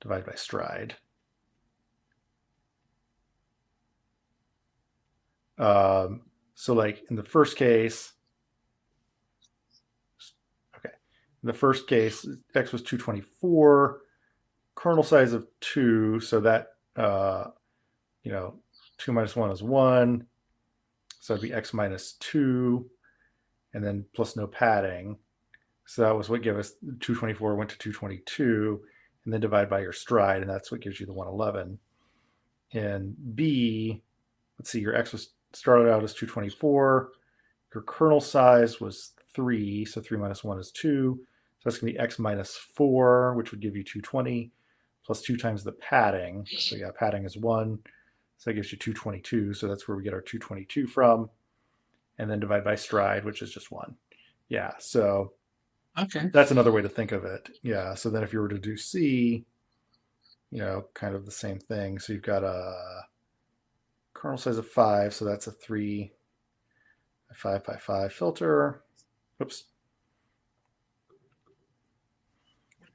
divide by stride. So like in the first case, okay, in the first case, x was 224, kernel size of 2, so that, 2 minus 1 is 1, so that'd be x minus 2, and then plus no padding. So that was what gave us 224 went to 222, and then divide by your stride, and that's what gives you the 111. And B, let's see, your x was started out as 224. Your kernel size was 3, so 3 minus 1 is 2. So that's going to be x minus 4, which would give you 220, plus 2 times the padding. So yeah, padding is 1. So that gives you 222. So that's where we get our 222 from. And then divide by stride, which is just 1. Yeah, so Okay. that's another way to think of it. Yeah, so then if you were to do C, kind of the same thing. So you've got a kernel size of 5, so that's a 3 by 5 by 5 filter. Oops.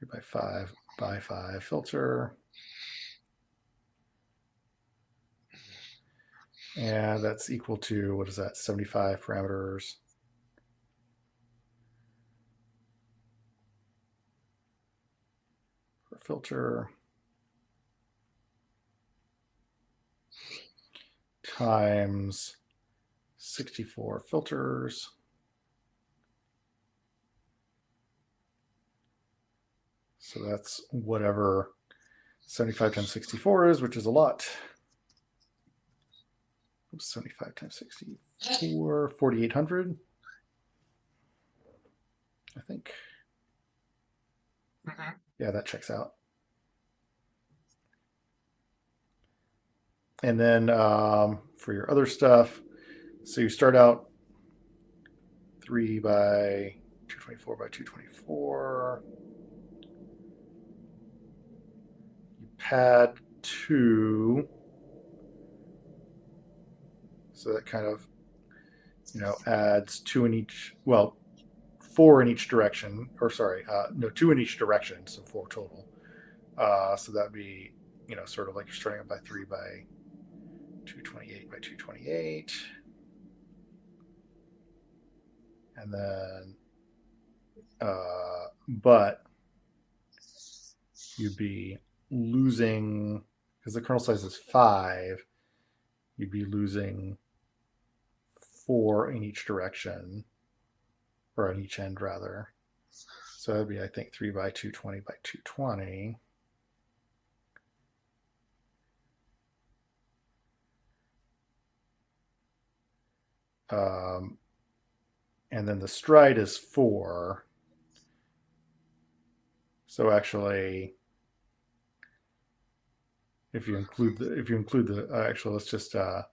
3 by 5 by 5 filter. And that's equal to, what is that, 75 parameters. Per filter. Times 64 filters. So that's whatever 75 times 64 is, which is a lot. 75 times 64, 4,800, I think. Yeah, that checks out. And then for your other stuff, so you start out 3 by 224 by 224. You pad 2. So that kind of, adds 2 in each, 4 in each direction, or sorry, no, 2 in each direction, so 4 total. So that'd be, sort of like you're starting up by 3 by 228 by 228. And then, but you'd be losing, because the kernel size is 5, you'd be losing 4 in each direction, or on each end rather. So that'd be, I think, 3 by 220 by 220. And then the stride is 4. So actually, if you include the actually, let's just do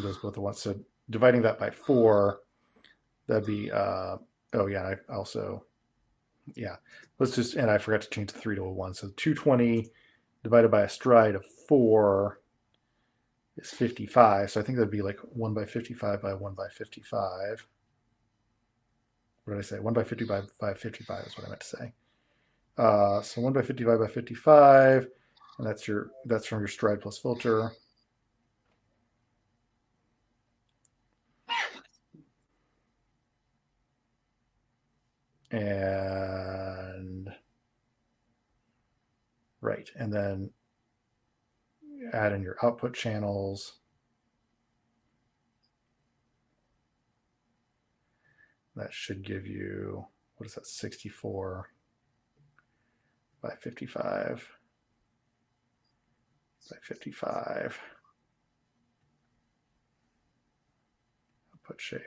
those both at once. So dividing that by 4, that'd be oh yeah, I also let's just, and I forgot to change the 3 to a 1. So 220 divided by a stride of 4 is 55. So I think that'd be like 1 by 55 by 1 by 55. What did I say? 1 by 55 by 55 is what I meant to say. So 1 by 55 by 55, and that's from your stride plus filter. And right, and then add in your output channels. That should give you, what is that, 64 by 55 by 55 output shape.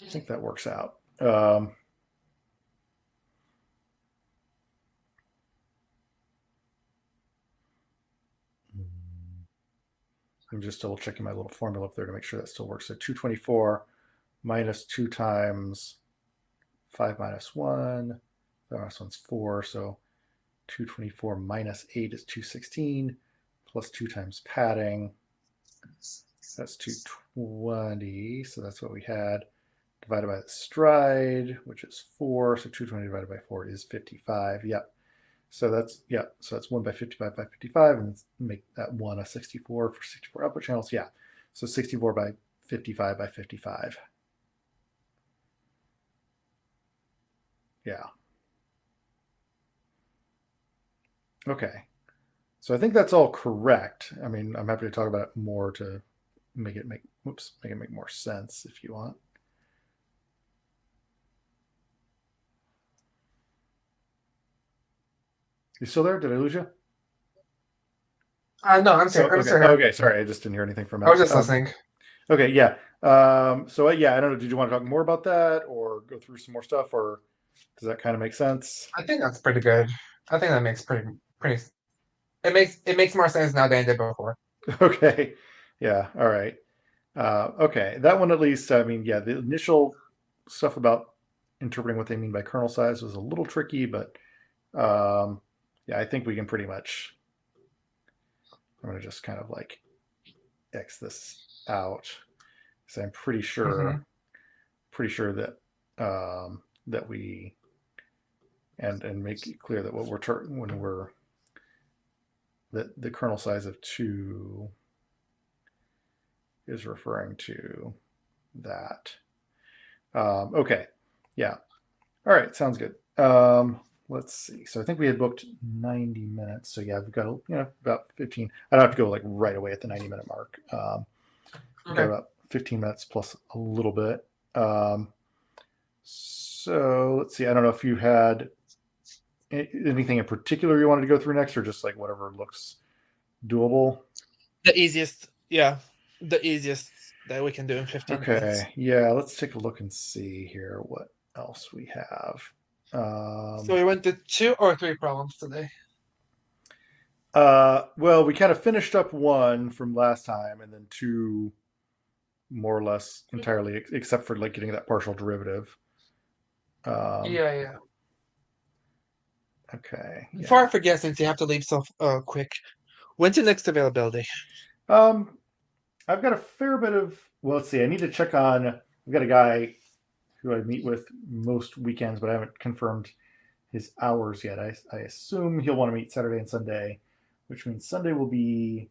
I think that works out. I'm just double checking my little formula up there to make sure that still works. So 224 minus 2 times 5 minus 1. 5 minus 1 is 4. So 224 minus 8 is 216 plus 2 times padding. That's 220. So that's what we had. Divided by the stride, which is 4. So 220 divided by 4 is 55. Yep. So that's 1 by 55 by 55, and make that 1 a 64 for 64 output channels. Yeah. So 64 by 55 by 55. Yeah. Okay. So I think that's all correct. I mean, I'm happy to talk about it more to make it make more sense if you want. You still there? Did I lose you? No, I'm sorry. I'm okay. sorry. Okay, sorry. I just didn't hear anything from I was just listening. Okay, yeah. So yeah, I don't know. Did you want to talk more about that, or go through some more stuff, or does that kind of make sense? I think that's pretty good. I think that makes pretty. It makes more sense now than it did before. Okay. Yeah. All right. Okay. That one at least. I mean, yeah, the initial stuff about interpreting what they mean by kernel size was a little tricky, but yeah, I think we can pretty much. I'm going to just kind of like X this out. So I'm pretty sure that that we and make it clear that what we're that the kernel size of 2 is referring to that. Okay, yeah. All right, sounds good. Let's see. So I think we had booked 90 minutes. So yeah, we've got about 15. I don't have to go like right away at the 90-minute mark. We've got about 15 minutes plus a little bit. So let's see. I don't know if you had anything in particular you wanted to go through next, or just like whatever looks doable. The easiest that we can do in 15 minutes. Okay. Yeah. Let's take a look and see here what else we have. So we went to 2 or 3 problems today. Well, we kind of finished up 1 from last time, and then 2 more or less entirely, except for like getting that partial derivative. Yeah. Okay. Before I forget, since you have to leave so quick, when's your next availability? I've got a fair bit of. Well, let's see. I need to check on. I've got a guy who I meet with most weekends, but I haven't confirmed his hours yet. I assume he'll want to meet Saturday and Sunday, which means Sunday will be.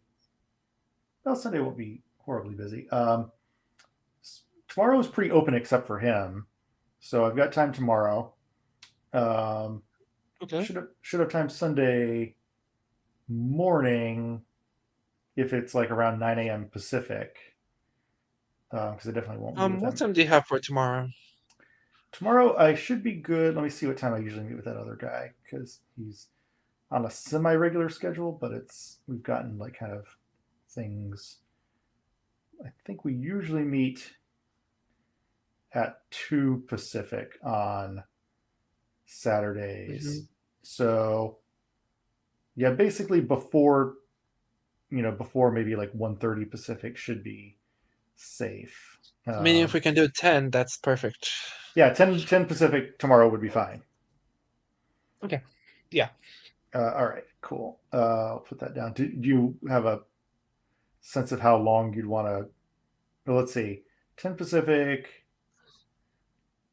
Well, Sunday won't be horribly busy. Tomorrow is pretty open except for him, so I've got time tomorrow. Okay. Should have time Sunday morning if it's like around 9 a.m. Pacific. because I definitely won't meet with What him. time do you have for tomorrow? Tomorrow I should be good. Let me see what time I usually meet with that other guy because he's on a semi-regular schedule, but we've gotten like kind of things. I think we usually meet at 2 Pacific on Saturdays. So yeah, basically before maybe like 1:30 Pacific should be safe. I mean, if we can do 10, that's perfect. Yeah, 10 Pacific tomorrow would be fine. Okay. Yeah. All right, cool. I'll put that down. Do you have a sense of how long you'd want to? Well, let's see, 10 Pacific.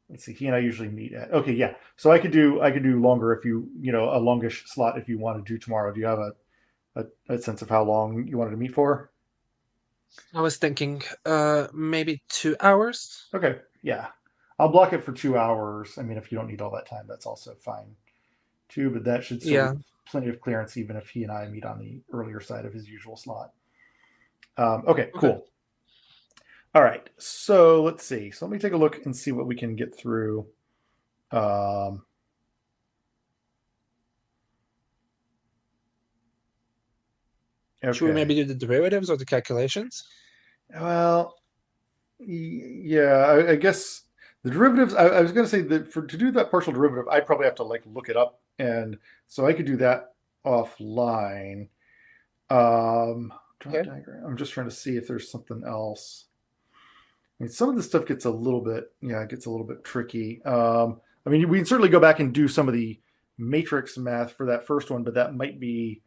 Let's see. He and I usually meet at. Okay, yeah. So I could do longer if a longish slot if you want to do tomorrow. Do you have a sense of how long you wanted to meet for? I was thinking maybe 2 hours. Okay, yeah. I'll block it for 2 hours. I mean, if you don't need all that time, that's also fine too. But that should still Yeah. be plenty of clearance, even if he and I meet on the earlier side of his usual slot. Okay, cool. All right, so let's see. So let me take a look and see what we can get through. Should we Okay. maybe do the derivatives or the calculations? Well, yeah, I guess the derivatives. I was going to say that to do that partial derivative, I'd probably have to like look it up, and so I could do that offline. Draw Okay. diagram. I'm just trying to see if there's something else. I mean, some of this stuff gets a little bit, it gets a little bit tricky. I mean, we can certainly go back and do some of the matrix math for that first one, but that might be,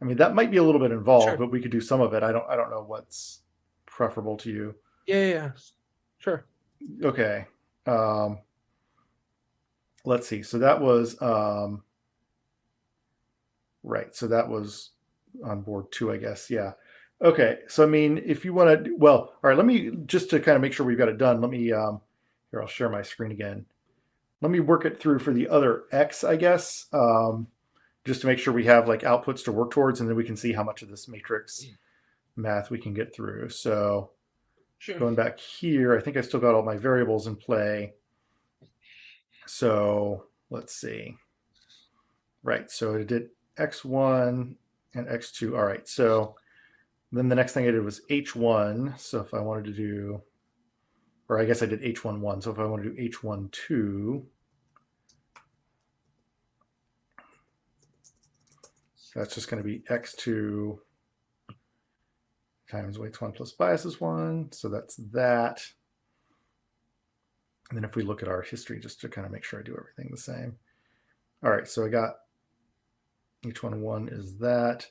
that might be a little bit involved. Sure. But we could do some of it. I don't know what's preferable to you. Yeah. Sure. Okay. Let's see. So that was right. So that was on board 2, I guess. Yeah. Okay. So I mean, if you want to, well, all right. Let me just to kind of make sure we've got it done. Let me here. I'll share my screen again. Let me work it through for the other X, I guess, just to make sure we have like outputs to work towards, and then we can see how much of this matrix math we can get through. So Sure. going back here, I think I still got all my variables in play. So let's see. Right. So I did X1 and X2. All right. So then the next thing I did was H1. So if I wanted to do, or I guess I did H11. So if I want to do H12, that's just going to be X2 times weights 1 plus biases 1. So that's that. And then if we look at our history, just to kind of make sure I do everything the same. All right, so I got H11 is that.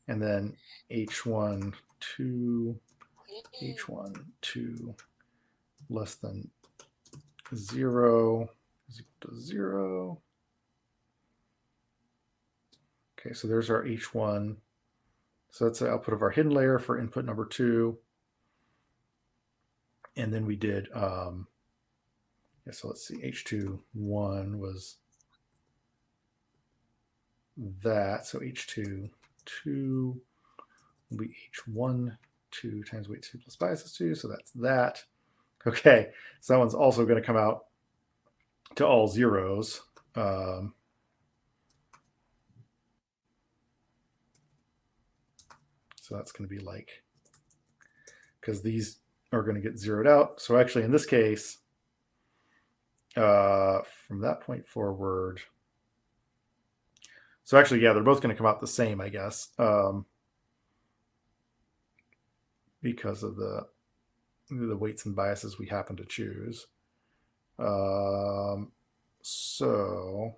And then H12, H12 less than 0 is equal to 0. Okay, so there's our H1. So that's the output of our hidden layer for input number 2. And then we did, so let's see, H21 was that. So H22 will be H12 times weight 2 plus biases 2. So that's that. Okay, so that one's also going to come out to all zeros. So that's going to be like, because these are going to get zeroed out. So actually in this case, from that point forward, so actually, yeah, they're both going to come out the same, I guess, because of the weights and biases we happen to choose. So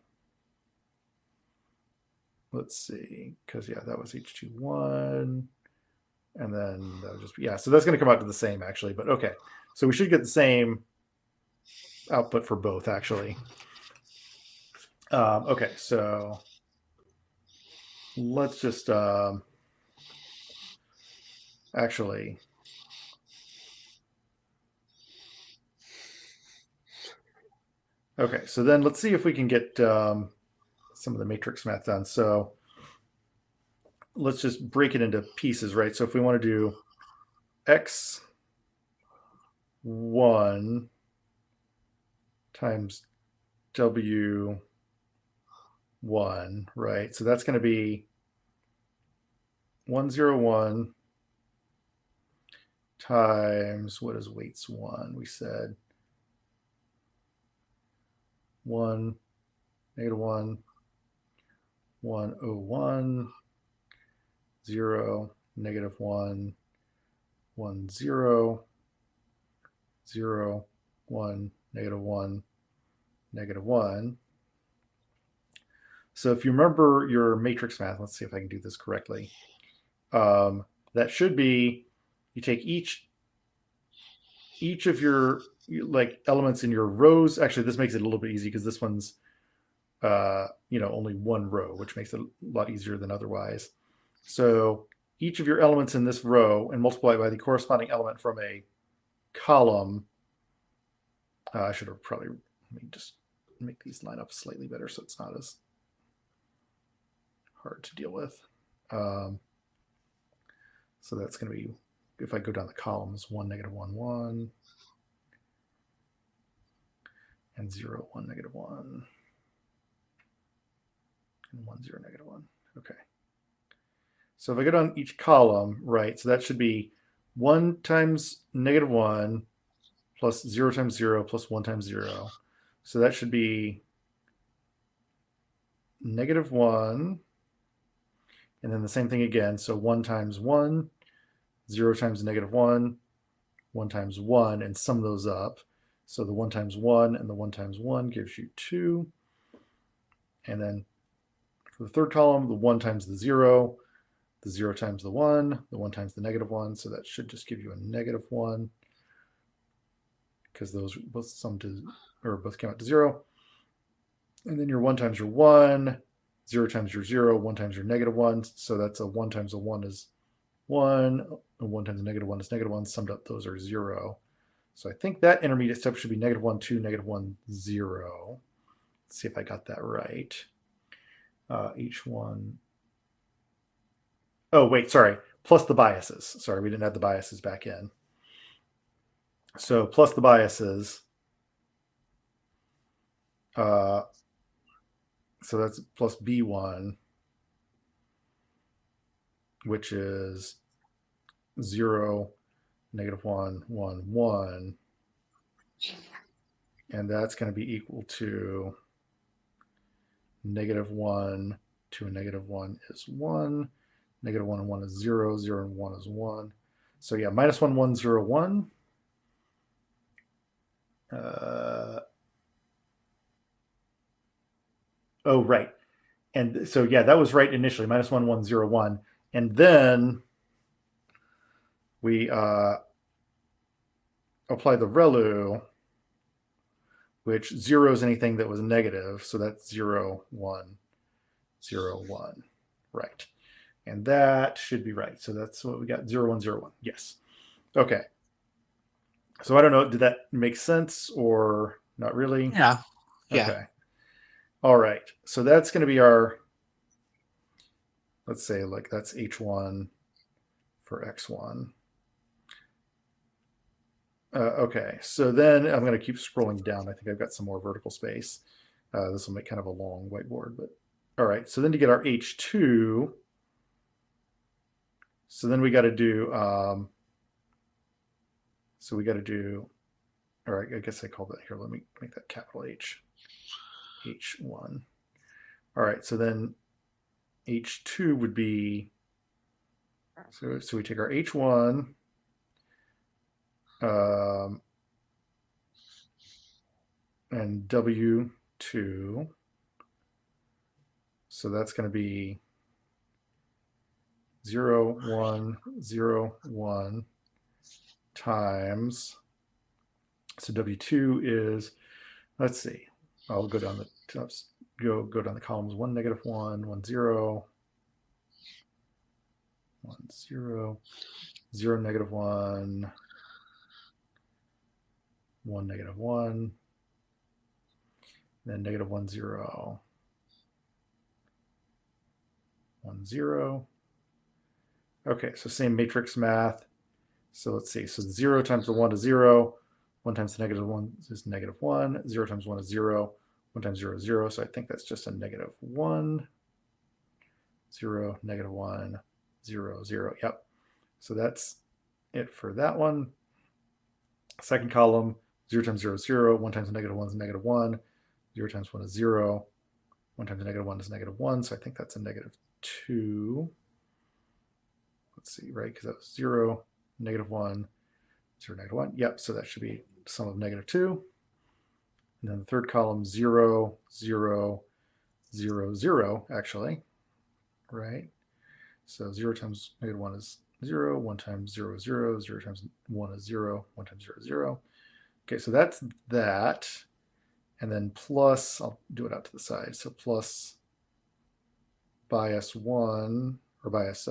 let's see, because yeah, that was H21, and then that would just be, so that's going to come out to the same actually, but okay, so we should get the same output for both actually. Okay, so let's just actually, okay, so then let's see if we can get some of the matrix math done. So let's just break it into pieces, right? So if we want to do X 1 times W1, right? So that's going to be 101 times, what is weights 1? We said 1, -1, 101, 0, -1, 1, 0, 0, 1, -1, -1. So if you remember your matrix math, let's see if I can do this correctly. That should be, you take each of your like elements in your rows. Actually, this makes it a little bit easy because this one's only one row, which makes it a lot easier than otherwise. So each of your elements in this row and multiply by the corresponding element from a column. I should have probably, let me just make these line up slightly better so it's not as hard to deal with. So that's going to be, if I go down the columns, 1, -1, 1, and 0, 1, -1, and 1, 0, -1. Okay. So if I go down each column, right, so that should be 1 times -1 plus 0 times 0 plus 1 times 0. So that should be -1. And then the same thing again. So 1 times 1, 0 times -1, 1 times 1, and sum those up. So the 1 times 1 and the 1 times 1 gives you 2. And then for the third column, the 1 times the 0 times the 1 times the -1. So that should just give you a -1 because those both sum to, or both came out to 0. And then your 1 times your 1, 0 times your 0, 1 times your -1. So that's a 1 times a 1 is 1, and 1 times a -1 is -1. Summed up, those are 0. So I think that intermediate step should be -1, 2, -1, 0. Let's see if I got that right. Each one. Oh, wait, sorry. Plus the biases. Sorry, we didn't add the biases back in. So plus the biases. So that's plus B1, which is 0, -1, 1, 1. And that's going to be equal to -1 to a -1 is 1. -1 and 1 is 0. 0 and 1 is 1. So yeah, -1, 1, 0, 1. Oh, right. And so, yeah, that was right initially, -1, 1, 0, 1. And then we apply the ReLU, which zeros anything that was negative. So that's 0, 1, 0, 1. Right. And that should be right. So that's what we got, 0, 1, 0, 1. Yes. Okay. So I don't know, did that make sense or not really? Yeah. Yeah. Okay. All right. So that's going to be our, let's say, like that's H1 for X1. Okay. So then I'm going to keep scrolling down. I think I've got some more vertical space. This will make kind of a long whiteboard, but all right. So then to get our H2, so then we got to do, all right, I guess I call that here. Let me make that capital H, H1. All right, so then H2 would be, so we take our H1, and W2. So that's going to be 0, 1, 0, 1 times, so W2 is, let's see, I'll go down the tops, go down the columns, 1, -1, 1, 0, 1, 0, 0, -1, 1, -1, then -1, 0, 1, 0. Okay, so same matrix math. So let's see. So 0 times the 1 is 0. 1 times the negative 1 is -1. 0 times 1 is 0. 1 times 0 is 0. So I think that's just a -1. 0, -1, 0, 0. Yep. So that's it for that one. Second column, 0 times 0 is 0. 1 times the negative 1 is -1. 0 times 1 is 0. 1 times the negative 1 is -1. So I think that's a -2. Let's see, right? Because that was 0, -1, 0, -1. Yep. So that should be sum of -2. And then the third column, 0, 0, 0, 0, actually. Right? So 0 times -1 is 0. 1 times 0 is 0. 0 times 1 is 0. 1 times 0 is 0. Okay, so that's that. And then plus, I'll do it out to the side. So plus bias 1, or bias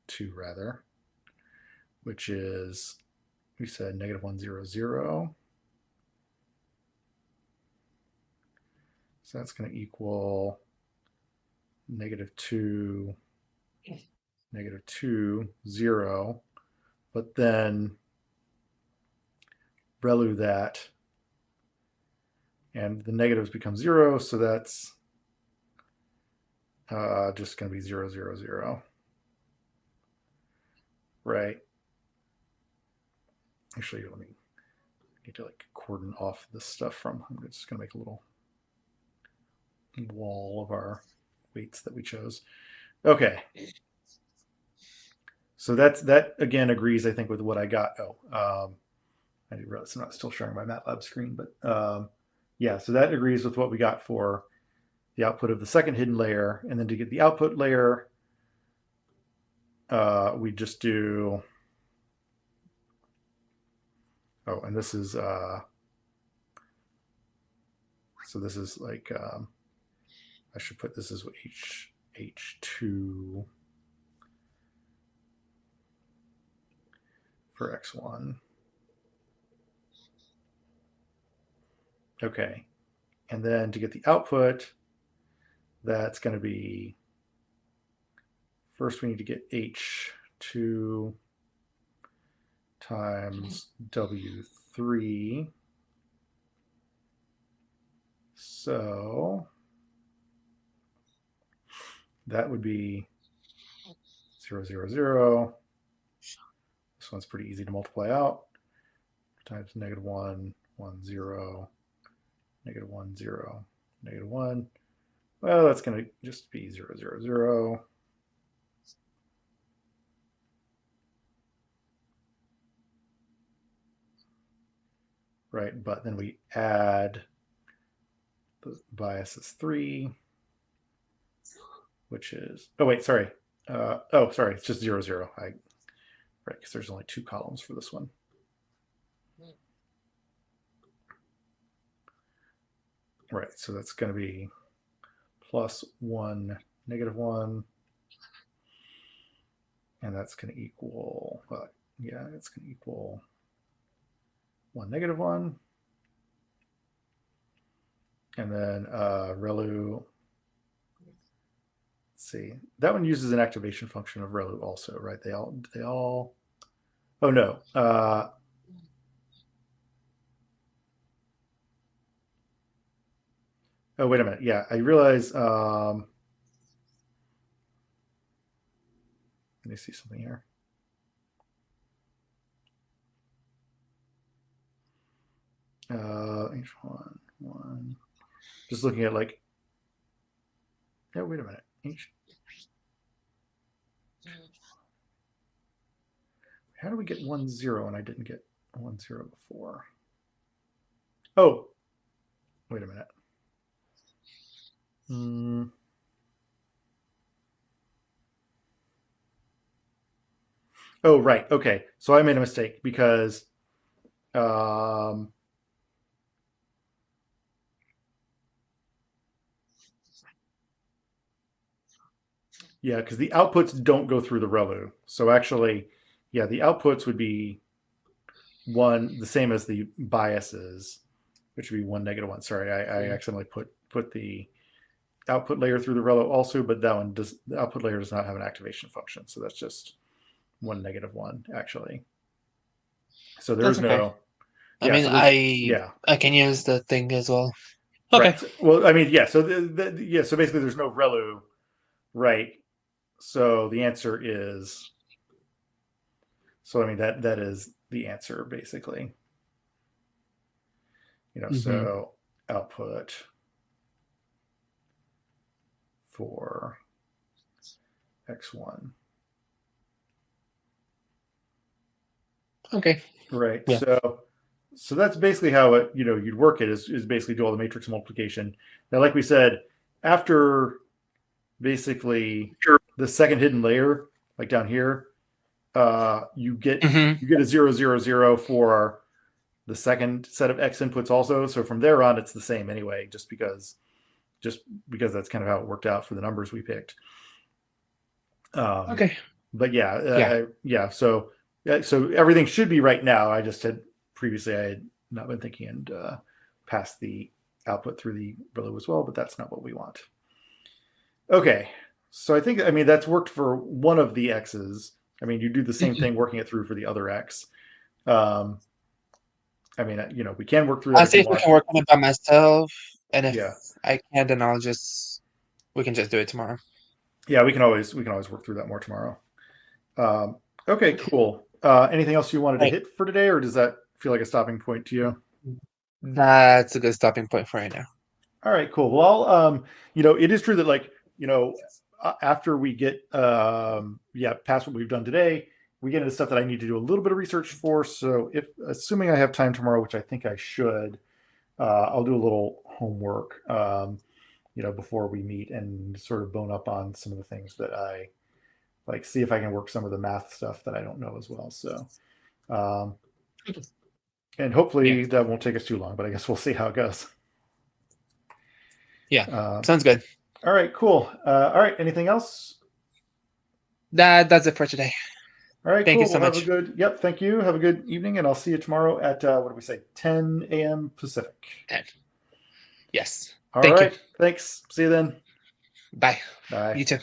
2 rather, which is, we said -1, 0, 0. So that's going to equal -2, -2, 0. But then ReLU that, and the negatives become 0, so that's just going to be 0, 0, 0. Right. Actually, let me need to like cordon off this stuff from. I'm just going to make a little wall of our weights that we chose. Okay. So that again agrees, I think, with what I got. I didn't realize I'm not still showing my MATLAB screen, but yeah, so that agrees with what we got for the output of the second hidden layer. And then to get the output layer, we just do, oh, and this is, so this is like, I should put this as H2 for X1. Okay. And then to get the output, that's going to be, first we need to get H2 times W3. So that would be 0, 0, 0. This one's pretty easy to multiply out. Times -1, 1, 0, -1, 0, -1. Well, that's going to just be 0, 0, 0. Right, but then we add the bias is 3, which is, oh wait, sorry. Oh, sorry, it's just 0, 0. Right, because there's only 2 columns for this one. Right, so that's going to be plus 1, -1. And that's going to equal, yeah, it's going to equal 1, -1. And then ReLU, let's see, that one uses an activation function of ReLU also, right? They all, oh no. Oh, wait a minute. Yeah, I realize, let me see something here. H1, 1. Just looking at like, oh, wait a minute. How do we get 1, 0 and I didn't get 1, 0 before? Oh, wait a minute. Oh, right. Okay. So I made a mistake because yeah, because the outputs don't go through the ReLU. So actually, yeah, the outputs would be the same as the biases, which would be 1, -1. Sorry, I accidentally put the output layer through the ReLU also, but that one the output layer does not have an activation function. So that's just 1, -1 actually. So there's okay. I Yeah, mean, so there's- I can use the thing as well. Right. Okay. So- well, I mean, yeah. So so basically, there's no ReLU, right? So the answer is. So I mean that is the answer basically. So output for x1. Okay. Right. Yeah. So that's basically how it, you'd work it is basically do all the matrix multiplication. Now, like we said, after basically the second hidden layer, like down here, you get Mhm. a 0, 0, 0 for the second set of x inputs also. So from there on, it's the same anyway, just because that's kind of how it worked out for the numbers we picked. Okay. But Yeah. So everything should be right now. I just had previously I had not been thinking and passed the output through the ReLU as well, but that's not what we want. Okay, so I mean that's worked for one of the x's. I mean, you do the same thing working it through for the other x. I mean, we can work through that. I'll if see you if we want. can work on it by myself, and if Yeah. I can't, then we can just do it tomorrow. Yeah, we can always work through that more tomorrow. Okay, cool. Anything else you wanted to hit for today, or does that feel like a stopping point to you? That's a good stopping point for right now. All right, cool. Well, it is true that after we get past what we've done today, we get into stuff that I need to do a little bit of research for. So assuming I have time tomorrow, which I think I should, I'll do a little homework, before we meet and sort of bone up on some of the things that I see if I can work some of the math stuff that I don't know as well. So, and hopefully that won't take us too long, but I guess we'll see how it goes. Yeah, sounds good. All right, cool. All right, anything else? That's it for today. All right, Thank cool. you so much. Thank you. Have a good evening, and I'll see you tomorrow at what do we say, 10 a.m. Pacific. 10. Yes. All Thank right. you. Thanks. See you then. Bye. Bye. You too.